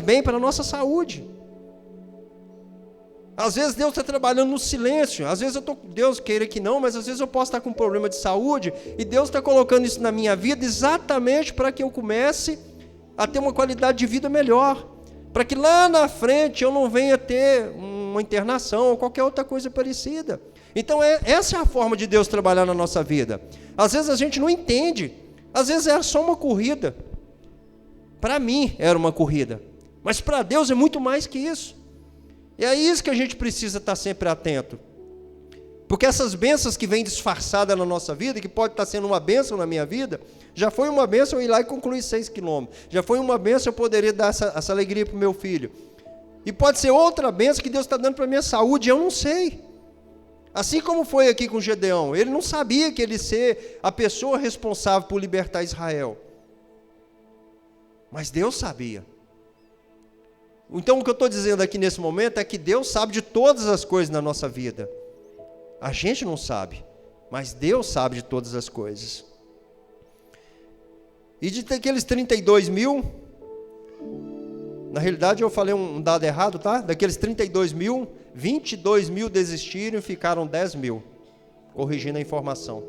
bem para a nossa saúde. Às vezes Deus está trabalhando no silêncio, às vezes Deus queira que não, mas às vezes eu posso estar com um problema de saúde, e Deus está colocando isso na minha vida exatamente para que eu comece a ter uma qualidade de vida melhor, para que lá na frente eu não venha ter uma internação ou qualquer outra coisa parecida. Então essa é a forma de Deus trabalhar na nossa vida. Às vezes a gente não entende, às vezes era só uma corrida. Para mim era uma corrida, mas para Deus é muito mais que isso. E é isso que a gente precisa estar sempre atento. Porque essas bênçãos que vêm disfarçadas na nossa vida, que pode estar sendo uma bênção na minha vida, já foi uma bênção eu ir lá e concluir 6 quilômetros. Já foi uma bênção eu poderia dar essa alegria para o meu filho. E pode ser outra bênção que Deus está dando para a minha saúde, eu não sei. Assim como foi aqui com Gedeão, ele não sabia que ele ia ser a pessoa responsável por libertar Israel. Mas Deus sabia. Então o que eu estou dizendo aqui nesse momento é que Deus sabe de todas as coisas na nossa vida. A gente não sabe, mas Deus sabe de todas as coisas. E de aqueles 32 mil, na realidade eu falei um dado errado, tá? Daqueles 32 mil, 22 mil desistiram e ficaram 10 mil. Corrigindo a informação.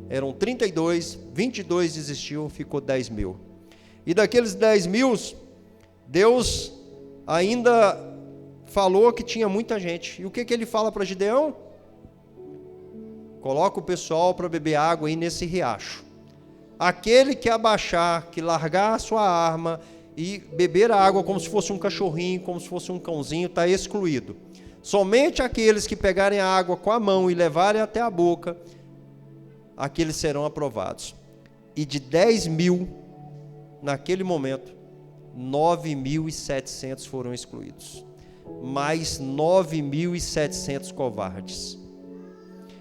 Eram 32, 22 desistiu, ficou 10 mil. E daqueles 10 mil, Deus ainda falou que tinha muita gente. E o que ele fala para Gideão? Coloca o pessoal para beber água aí nesse riacho. Aquele que abaixar, que largar a sua arma e beber a água como se fosse um cachorrinho, como se fosse um cãozinho, está excluído. Somente aqueles que pegarem a água com a mão e levarem até a boca, aqueles serão aprovados. E de 10 mil, naquele momento, 9.700 foram excluídos. Mais 9.700 covardes.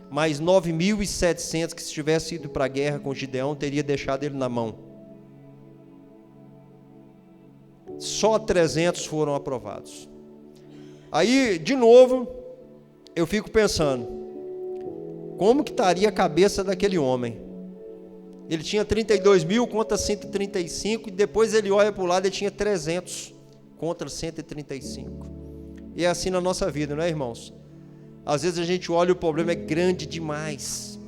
Mais 9.700 que se tivesse ido para a guerra com Gideão, teria deixado ele na mão. Só 300 foram aprovados. Aí, de novo, eu fico pensando, como que estaria a cabeça daquele homem? Ele tinha 32 mil contra 135, e depois ele olha para o lado e tinha 300 contra 135. E é assim na nossa vida, não é, irmãos? Às vezes a gente olha e o problema é grande demais,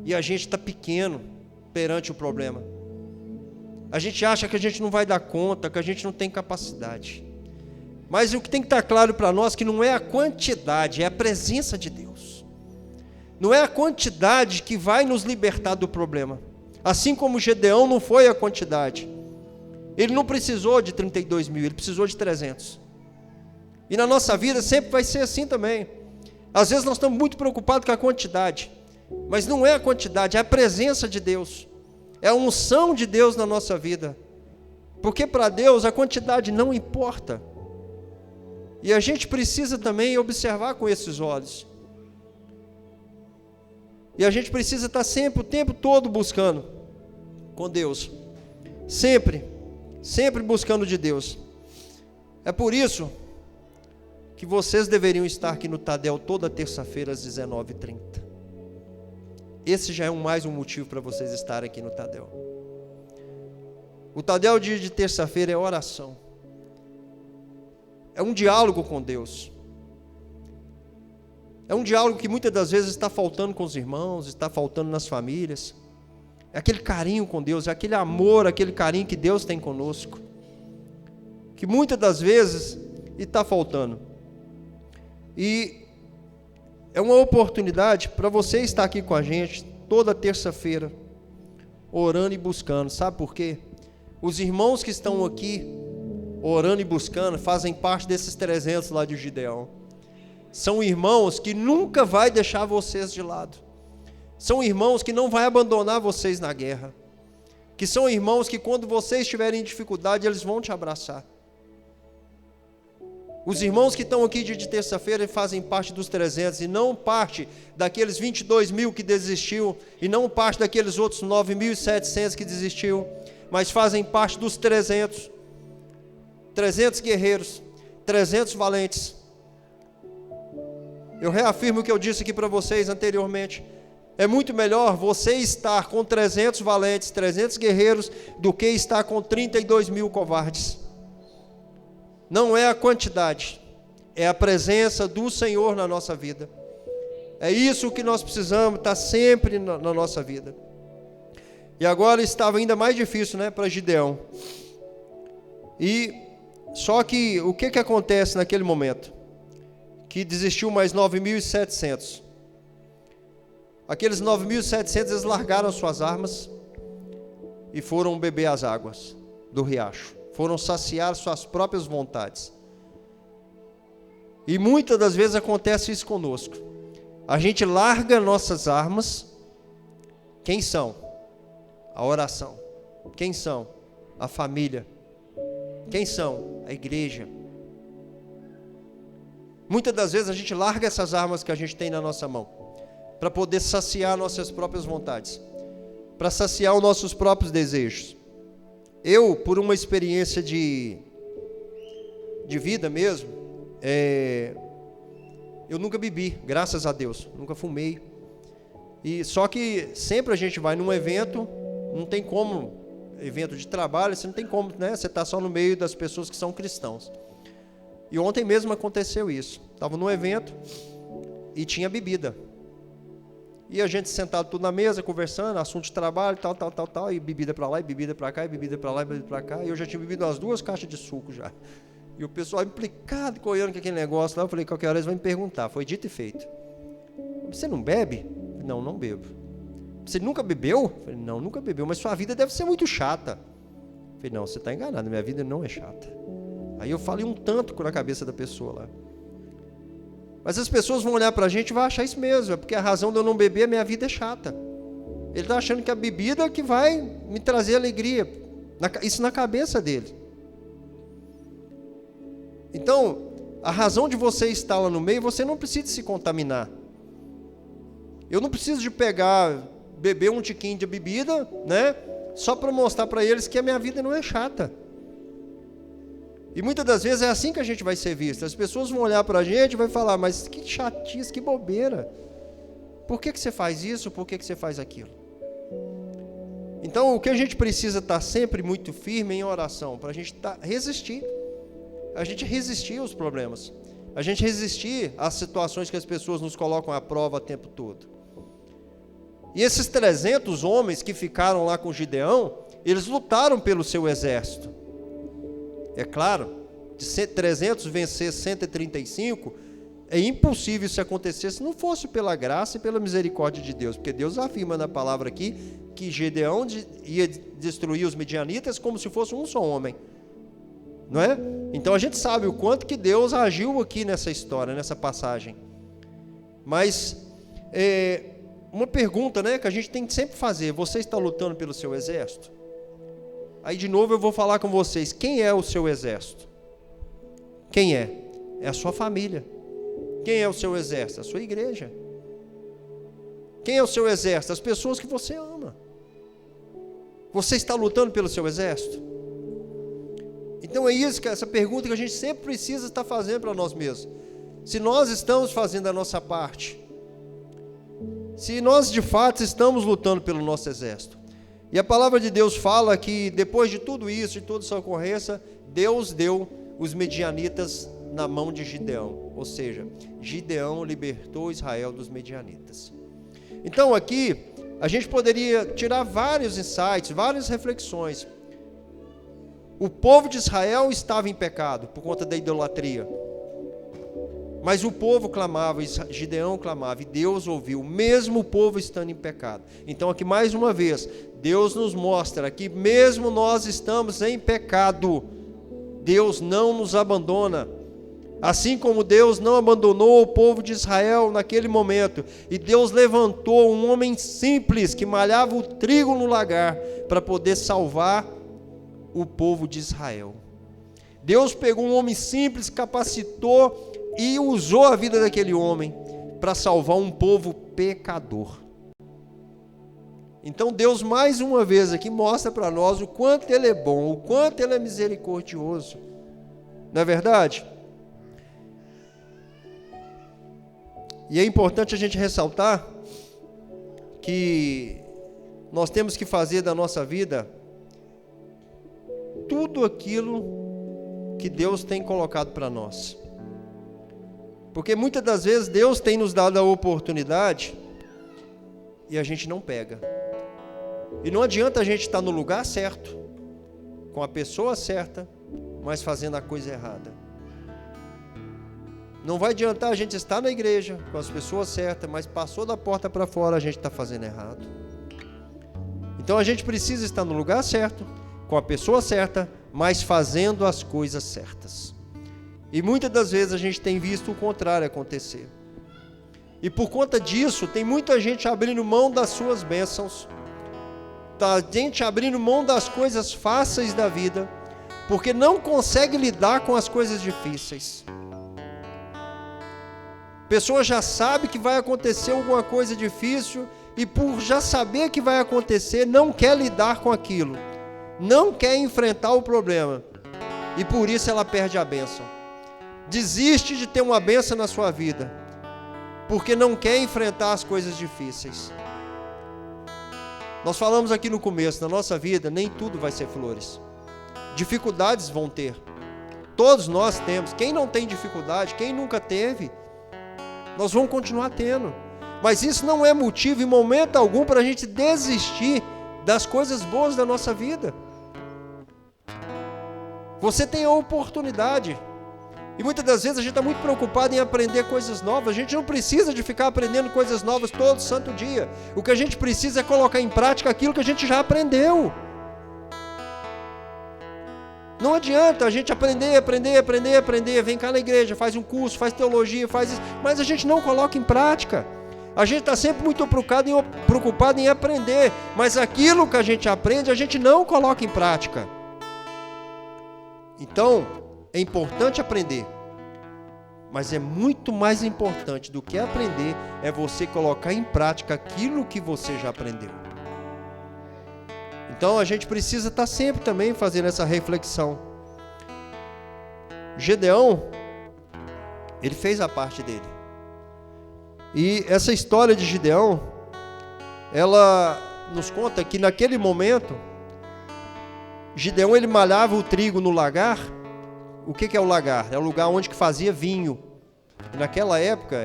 e a gente está pequeno perante o problema. A gente acha que a gente não vai dar conta, que a gente não tem capacidade. Mas o que tem que estar claro para nós é que não é a quantidade, é a presença de Deus. Não é a quantidade que vai nos libertar do problema. Assim como Gedeão não foi a quantidade. Ele não precisou de 32 mil, ele precisou de 300. E na nossa vida sempre vai ser assim também. Às vezes nós estamos muito preocupados com a quantidade, mas não é a quantidade, é a presença de Deus. É a unção de Deus na nossa vida. Porque para Deus a quantidade não importa. E a gente precisa também observar com esses olhos. E a gente precisa estar sempre, o tempo todo buscando com Deus. Sempre buscando de Deus. É por isso que vocês deveriam estar aqui no Tadel toda terça-feira às 19h30. Esse já é mais um motivo para vocês estarem aqui no Tadel. O Tadel dia de terça-feira é oração. É um diálogo com Deus. É um diálogo que muitas das vezes está faltando com os irmãos, está faltando nas famílias. É aquele carinho com Deus, é aquele amor, aquele carinho que Deus tem conosco, que muitas das vezes está faltando. E é uma oportunidade para você estar aqui com a gente toda terça-feira, orando e buscando. Sabe por quê? Os irmãos que estão aqui orando e buscando fazem parte desses 300 lá de Gideão. São irmãos que nunca vai deixar vocês de lado. São irmãos que não vai abandonar vocês na guerra. Que são irmãos que quando vocês estiverem em dificuldade, eles vão te abraçar. Os irmãos que estão aqui de terça-feira fazem parte dos 300 e não parte daqueles 22 mil que desistiu e não parte daqueles outros 9.700 que desistiu, mas fazem parte dos 300 300 guerreiros, 300 valentes. Eu reafirmo o que eu disse aqui para vocês anteriormente. É muito melhor você estar com 300 valentes, 300 guerreiros, do que estar com 32 mil covardes. Não é a quantidade, é a presença do Senhor na nossa vida. É isso que nós precisamos, estar sempre na nossa vida. E agora estava ainda mais difícil, né, para Gideão. E só que o que acontece naquele momento? Que desistiu mais 9.700. Aqueles 9.700, eles largaram suas armas e foram beber as águas do riacho. Foram saciar suas próprias vontades. E muitas das vezes acontece isso conosco. A gente larga nossas armas. Quem são? A oração. Quem são? A família. Quem são? A igreja. Muitas das vezes a gente larga essas armas que a gente tem na nossa mão para poder saciar nossas próprias vontades, para saciar os nossos próprios desejos. Eu, por uma experiência de vida mesmo, eu nunca bebi, graças a Deus, nunca fumei. E só que sempre a gente vai num evento, não tem como, evento de trabalho, você não tem como, né? Você está só no meio das pessoas que são cristãos. E ontem mesmo aconteceu isso. Estava num evento e tinha bebida. E a gente sentado tudo na mesa, conversando, assunto de trabalho, tal, e bebida para lá, e bebida para cá, e bebida para lá, e bebida para cá. E eu já tinha bebido umas 2 caixas de suco já. E o pessoal implicado, correndo com aquele negócio lá. Eu falei, qualquer hora eles vão me perguntar. Foi dito e feito. Você não bebe? Não, não bebo. Você nunca bebeu? Eu falei, não, nunca bebeu, mas sua vida deve ser muito chata. Eu falei, não, você está enganado, minha vida não é chata. Aí eu falei um tanto na cabeça da pessoa lá. Mas as pessoas vão olhar para a gente e vão achar isso mesmo, é porque a razão de eu não beber, a minha vida é chata. Ele está achando que a bebida é que vai me trazer alegria. Isso na cabeça dele. Então, a razão de você estar lá no meio, você não precisa se contaminar. Eu não preciso de beber um tiquinho de bebida, né? Só para mostrar para eles que a minha vida não é chata. E muitas das vezes é assim que a gente vai ser visto. As pessoas vão olhar para a gente e vai falar, mas que chatice, que bobeira. Por que você faz isso? Por que você faz aquilo? Então, o que a gente precisa estar sempre muito firme em oração, para a gente resistir. A gente resistir aos problemas. A gente resistir às situações que as pessoas nos colocam à prova o tempo todo. E esses 300 homens que ficaram lá com Gideão, eles lutaram pelo seu exército. É claro, de 300 vencer 135, é impossível isso acontecer se não fosse pela graça e pela misericórdia de Deus, porque Deus afirma na palavra aqui que Gideão ia destruir os midianitas como se fosse um só homem, não é? Então a gente sabe o quanto que Deus agiu aqui nessa história, nessa passagem. Mas uma pergunta, né, que a gente tem que sempre fazer: você está lutando pelo seu exército? Aí de novo eu vou falar com vocês, quem é o seu exército? Quem é? É a sua família. Quem é o seu exército? A sua igreja. Quem é o seu exército? As pessoas que você ama. Você está lutando pelo seu exército? Então é isso, essa pergunta que a gente sempre precisa estar fazendo para nós mesmos. Se nós estamos fazendo a nossa parte, se nós de fato estamos lutando pelo nosso exército. E a palavra de Deus fala que depois de tudo isso, de toda essa ocorrência, Deus deu os medianitas na mão de Gideão. Ou seja, Gideão libertou Israel dos medianitas. Então aqui, a gente poderia tirar vários insights, várias reflexões. O povo de Israel estava em pecado por conta da idolatria. Mas o povo clamava, Gideão clamava, e Deus ouviu, mesmo o povo estando em pecado. Então aqui mais uma vez, Deus nos mostra que mesmo nós estamos em pecado, Deus não nos abandona. Assim como Deus não abandonou o povo de Israel naquele momento, e Deus levantou um homem simples que malhava o trigo no lagar para poder salvar o povo de Israel. Deus pegou um homem simples, capacitou e usou a vida daquele homem para salvar um povo pecador. Então Deus mais uma vez aqui mostra para nós o quanto Ele é bom, o quanto Ele é misericordioso. Não é verdade? E é importante a gente ressaltar que nós temos que fazer da nossa vida tudo aquilo que Deus tem colocado para nós. Porque muitas das vezes Deus tem nos dado a oportunidade e a gente não pega. E não adianta a gente estar no lugar certo, com a pessoa certa, mas fazendo a coisa errada. Não vai adiantar a gente estar na igreja com as pessoas certas, mas passou da porta para fora, a gente está fazendo errado. Então a gente precisa estar no lugar certo, com a pessoa certa, mas fazendo as coisas certas. E muitas das vezes a gente tem visto o contrário acontecer. E por conta disso, tem muita gente abrindo mão das suas bênçãos, tá gente abrindo mão das coisas fáceis da vida, porque não consegue lidar com as coisas difíceis. A pessoa já sabe que vai acontecer alguma coisa difícil e por já saber que vai acontecer, não quer lidar com aquilo, não quer enfrentar o problema e por isso ela perde a bênção. Desiste de ter uma bênção na sua vida, porque não quer enfrentar as coisas difíceis. Nós falamos aqui no começo, na nossa vida, nem tudo vai ser flores. Dificuldades vão ter. Todos nós temos. Quem não tem dificuldade, quem nunca teve, nós vamos continuar tendo. Mas isso não é motivo, em momento algum, para a gente desistir das coisas boas da nossa vida. Você tem a oportunidade. E muitas das vezes a gente está muito preocupado em aprender coisas novas. A gente não precisa de ficar aprendendo coisas novas todo santo dia. O que a gente precisa é colocar em prática aquilo que a gente já aprendeu. Não adianta a gente aprender. Vem cá na igreja, faz um curso, faz teologia, faz isso, mas a gente não coloca em prática. A gente está sempre muito preocupado em aprender, mas aquilo que a gente aprende, a gente não coloca em prática. Então, é importante aprender, mas é muito mais importante do que aprender, é você colocar em prática aquilo que você já aprendeu. Então a gente precisa estar sempre também fazendo essa reflexão. Gedeão, ele fez a parte dele. E essa história de Gideão, ela nos conta que naquele momento, Gideão ele malhava o trigo no lagar. O que é o lagar? É o lugar onde que fazia vinho. E naquela época,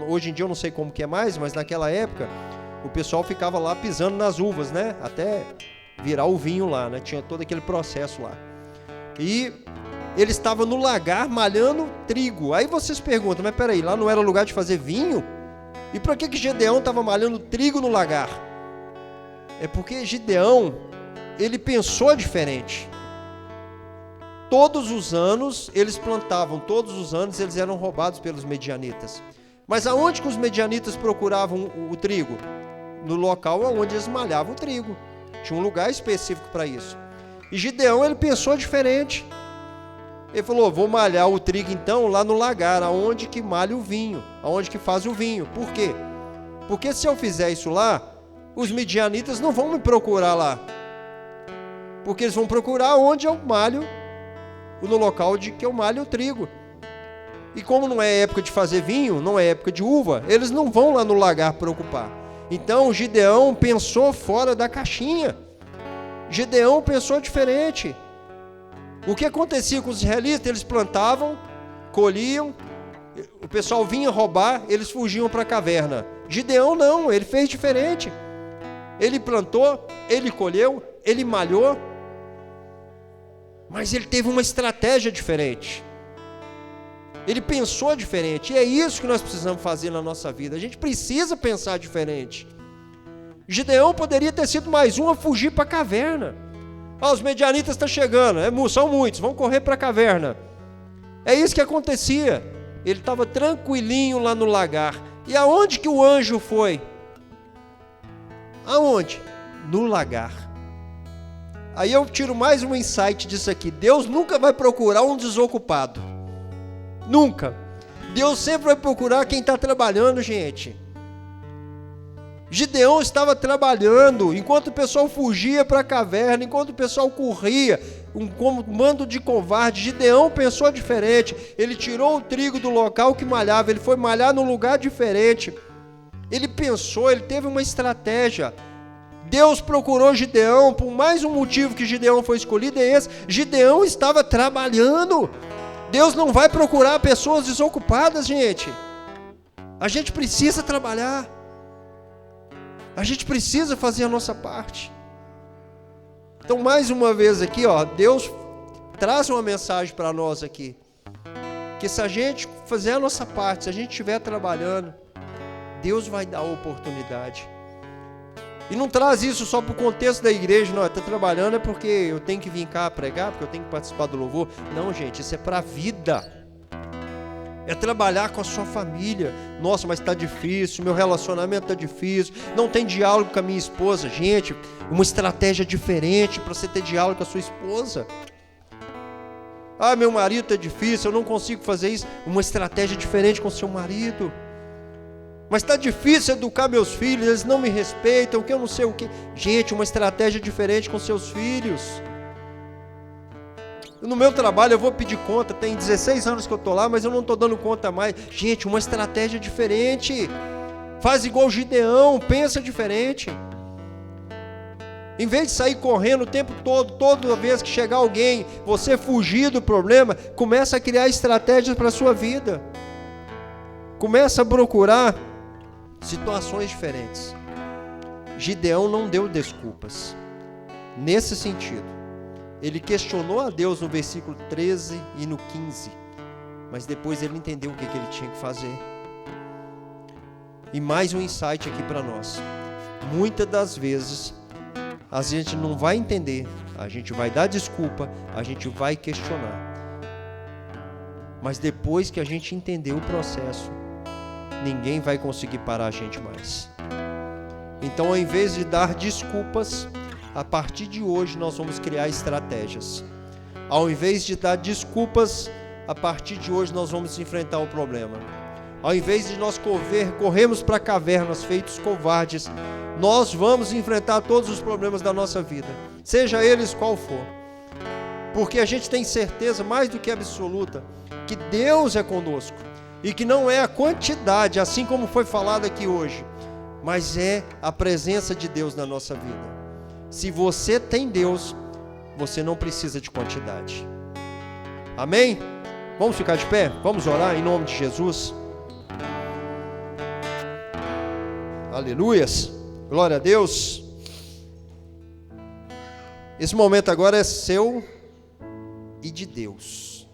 hoje em dia eu não sei como que é mais, mas naquela época, o pessoal ficava lá pisando nas uvas, né? Até virar o vinho lá, né? Tinha todo aquele processo lá. E ele estava no lagar malhando trigo. Aí vocês perguntam, mas peraí, lá não era lugar de fazer vinho? E por que Gideão estava malhando trigo no lagar? É porque Gideão, ele pensou diferente. Todos os anos eles plantavam, todos os anos eles eram roubados pelos medianitas. Mas aonde que os medianitas procuravam o trigo? No local onde eles malhavam o trigo. Tinha um lugar específico para isso. E Gideão, ele pensou diferente. Ele falou, vou malhar o trigo então lá no lagar, aonde que malha o vinho, aonde que faz o vinho. Por quê? Porque se eu fizer isso lá, os midianitas não vão me procurar lá. Porque eles vão procurar onde eu malho, no local de que eu malho o trigo. E como não é época de fazer vinho, não é época de uva, eles não vão lá no lagar preocupar. Então Gideão pensou fora da caixinha. Gideão pensou diferente. O que acontecia com os israelitas? Eles plantavam, colhiam, o pessoal vinha roubar, eles fugiam para a caverna. Gideão não, ele fez diferente. Ele plantou, ele colheu, ele malhou, mas ele teve uma estratégia diferente. Ele pensou diferente, e é isso que nós precisamos fazer na nossa vida. A gente precisa pensar diferente. Gideão poderia ter sido mais um a fugir para a caverna. Os medianitas estão chegando, são muitos, vão correr para a caverna. É isso que acontecia. Ele estava tranquilinho lá no lagar. E aonde que o anjo foi? Aonde? No lagar. Aí eu tiro mais um insight disso aqui. Deus nunca vai procurar um desocupado. Nunca. Deus sempre vai procurar quem está trabalhando, gente. Gideão estava trabalhando, enquanto o pessoal fugia para a caverna, enquanto o pessoal corria, um comando de covarde. Gideão pensou diferente. Ele tirou o trigo do local que malhava, ele foi malhar num lugar diferente. Ele pensou, ele teve uma estratégia. Deus procurou Gideão, por mais um motivo que Gideão foi escolhido é esse: Gideão estava trabalhando. Deus não vai procurar pessoas desocupadas, gente. A gente precisa trabalhar. A gente precisa fazer a nossa parte. Então, mais uma vez aqui, Deus traz uma mensagem para nós aqui, que se a gente fizer a nossa parte, se a gente estiver trabalhando, Deus vai dar a oportunidade. E não traz isso só para o contexto da igreja, não, está trabalhando é porque eu tenho que vir cá pregar, porque eu tenho que participar do louvor. Não, gente, isso é para a vida. É trabalhar com a sua família. Nossa, mas está difícil, meu relacionamento está difícil, não tem diálogo com a minha esposa. Gente, uma estratégia diferente para você ter diálogo com a sua esposa. Ah, meu marido está difícil, eu não consigo fazer isso. Uma estratégia diferente com o seu marido. Mas está difícil educar meus filhos, eles não me respeitam, que eu não sei o que. Gente, uma estratégia diferente com seus filhos. No meu trabalho eu vou pedir conta, tem 16 anos que eu estou lá, mas eu não estou dando conta mais. Gente, uma estratégia diferente. Faz igual Gideão, pensa diferente. Em vez de sair correndo o tempo todo, toda vez que chegar alguém, você fugir do problema, começa a criar estratégias para a sua vida. Começa a procurar situações diferentes. Gideão não deu desculpas. Nesse sentido, ele questionou a Deus no versículo 13 e no 15, mas depois ele entendeu o que ele tinha que fazer. E mais um insight aqui para nós. Muitas das vezes, a gente não vai entender, a gente vai dar desculpa, a gente vai questionar. Mas depois que a gente entender o processo, ninguém vai conseguir parar a gente mais. Então, ao invés de dar desculpas, a partir de hoje nós vamos criar estratégias. Ao invés de dar desculpas, a partir de hoje nós vamos enfrentar o problema. Ao invés de nós corrermos para cavernas feitos covardes, nós vamos enfrentar todos os problemas da nossa vida, seja eles qual for. Porque a gente tem certeza mais do que absoluta que Deus é conosco. E que não é a quantidade, assim como foi falado aqui hoje, mas é a presença de Deus na nossa vida. Se você tem Deus, você não precisa de quantidade. Amém? Vamos ficar de pé? Vamos orar em nome de Jesus? Aleluias! Glória a Deus! Esse momento agora é seu e de Deus.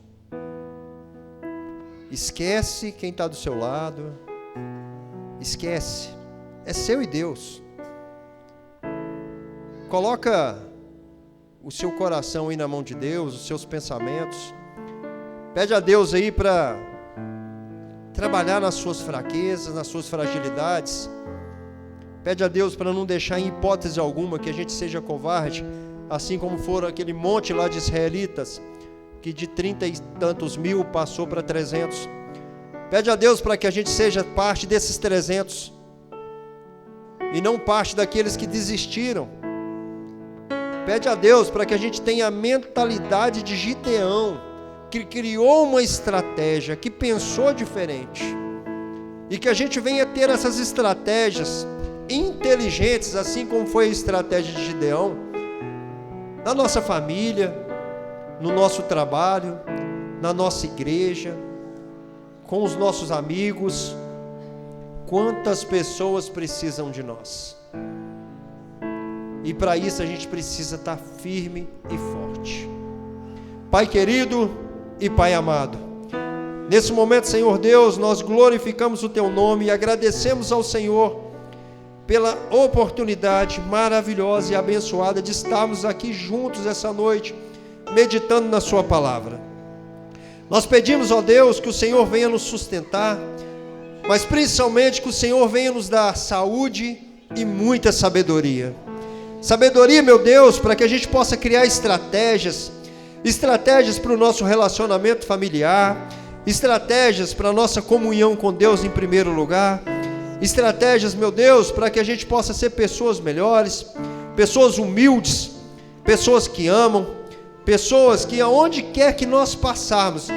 Esquece quem está do seu lado. Esquece. É seu e Deus. Coloca o seu coração aí na mão de Deus, os seus pensamentos. Pede a Deus aí para trabalhar nas suas fraquezas, nas suas fragilidades. Pede a Deus para não deixar em hipótese alguma que a gente seja covarde, assim como foram aquele monte lá de israelitas, que de 30 e tantos mil passou para 300. Pede a Deus para que a gente seja parte desses 300 e não parte daqueles que desistiram. Pede a Deus para que a gente tenha a mentalidade de Gideão, que criou uma estratégia, que pensou diferente, e que a gente venha ter essas estratégias inteligentes, assim como foi a estratégia de Gideão, na nossa família, no nosso trabalho, na nossa igreja, com os nossos amigos. Quantas pessoas precisam de nós? E para isso a gente precisa estar firme e forte. Pai querido e Pai amado, nesse momento, Senhor Deus, nós glorificamos o Teu nome e agradecemos ao Senhor pela oportunidade maravilhosa e abençoada de estarmos aqui juntos essa noite, meditando na Sua palavra. Nós pedimos, ó Deus, que o Senhor venha nos sustentar, mas principalmente que o Senhor venha nos dar saúde e muita sabedoria. Sabedoria, meu Deus, para que a gente possa criar estratégias para o nosso relacionamento familiar, estratégias para a nossa comunhão com Deus em primeiro lugar, estratégias, meu Deus, para que a gente possa ser pessoas melhores, pessoas humildes, pessoas que amam, Pessoas que aonde quer que nós passarmos,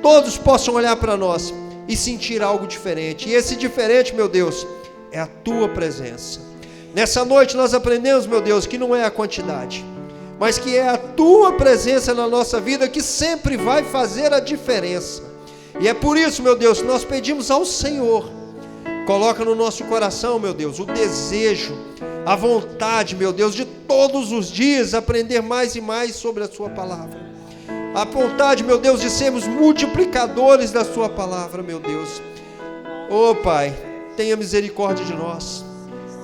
todos possam olhar para nós e sentir algo diferente. E esse diferente, meu Deus, é a tua presença. Nessa noite nós aprendemos, meu Deus, que não é a quantidade, mas que é a tua presença na nossa vida que sempre vai fazer a diferença. E é por isso, meu Deus, que nós pedimos ao Senhor, coloca no nosso coração, meu Deus, o desejo, a vontade, meu Deus, de todos os dias aprender mais e mais sobre a sua palavra. A vontade, meu Deus, de sermos multiplicadores da sua palavra, meu Deus. Oh Pai, tenha misericórdia de nós.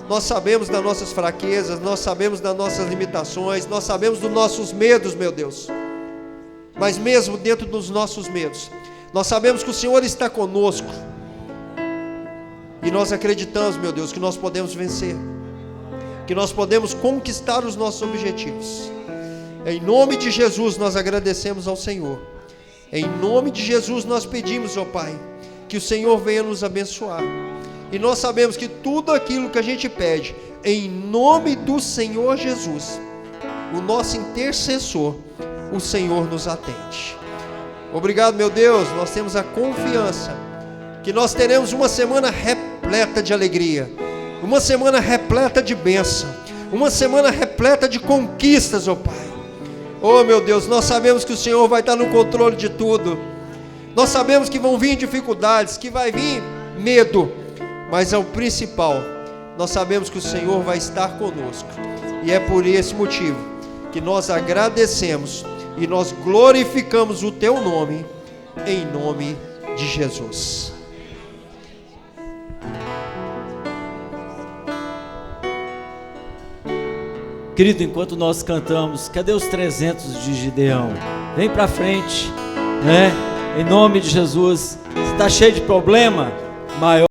Nós sabemos das nossas fraquezas, nós sabemos das nossas limitações, nós sabemos dos nossos medos, meu Deus. Mas mesmo dentro dos nossos medos, nós sabemos que o Senhor está conosco. E nós acreditamos, meu Deus, que nós podemos vencer, que nós podemos conquistar os nossos objetivos. Em nome de Jesus nós agradecemos ao Senhor. Em nome de Jesus nós pedimos, ó Pai, que o Senhor venha nos abençoar. E nós sabemos que tudo aquilo que a gente pede, em nome do Senhor Jesus, o nosso intercessor, o Senhor nos atende. Obrigado, meu Deus, nós temos a confiança que nós teremos uma semana repleta de alegria, uma semana repleta de bênção, uma semana repleta de conquistas, ó Pai. Oh meu Deus, nós sabemos que o Senhor vai estar no controle de tudo. Nós sabemos que vão vir dificuldades, que vai vir medo, mas é o principal, nós sabemos que o Senhor vai estar conosco. E é por esse motivo que nós agradecemos e nós glorificamos o Teu nome, em nome de Jesus. Querido, enquanto nós cantamos, cadê os 300 de Gideão? Vem para frente, né? Em nome de Jesus. Se está cheio de problema, maior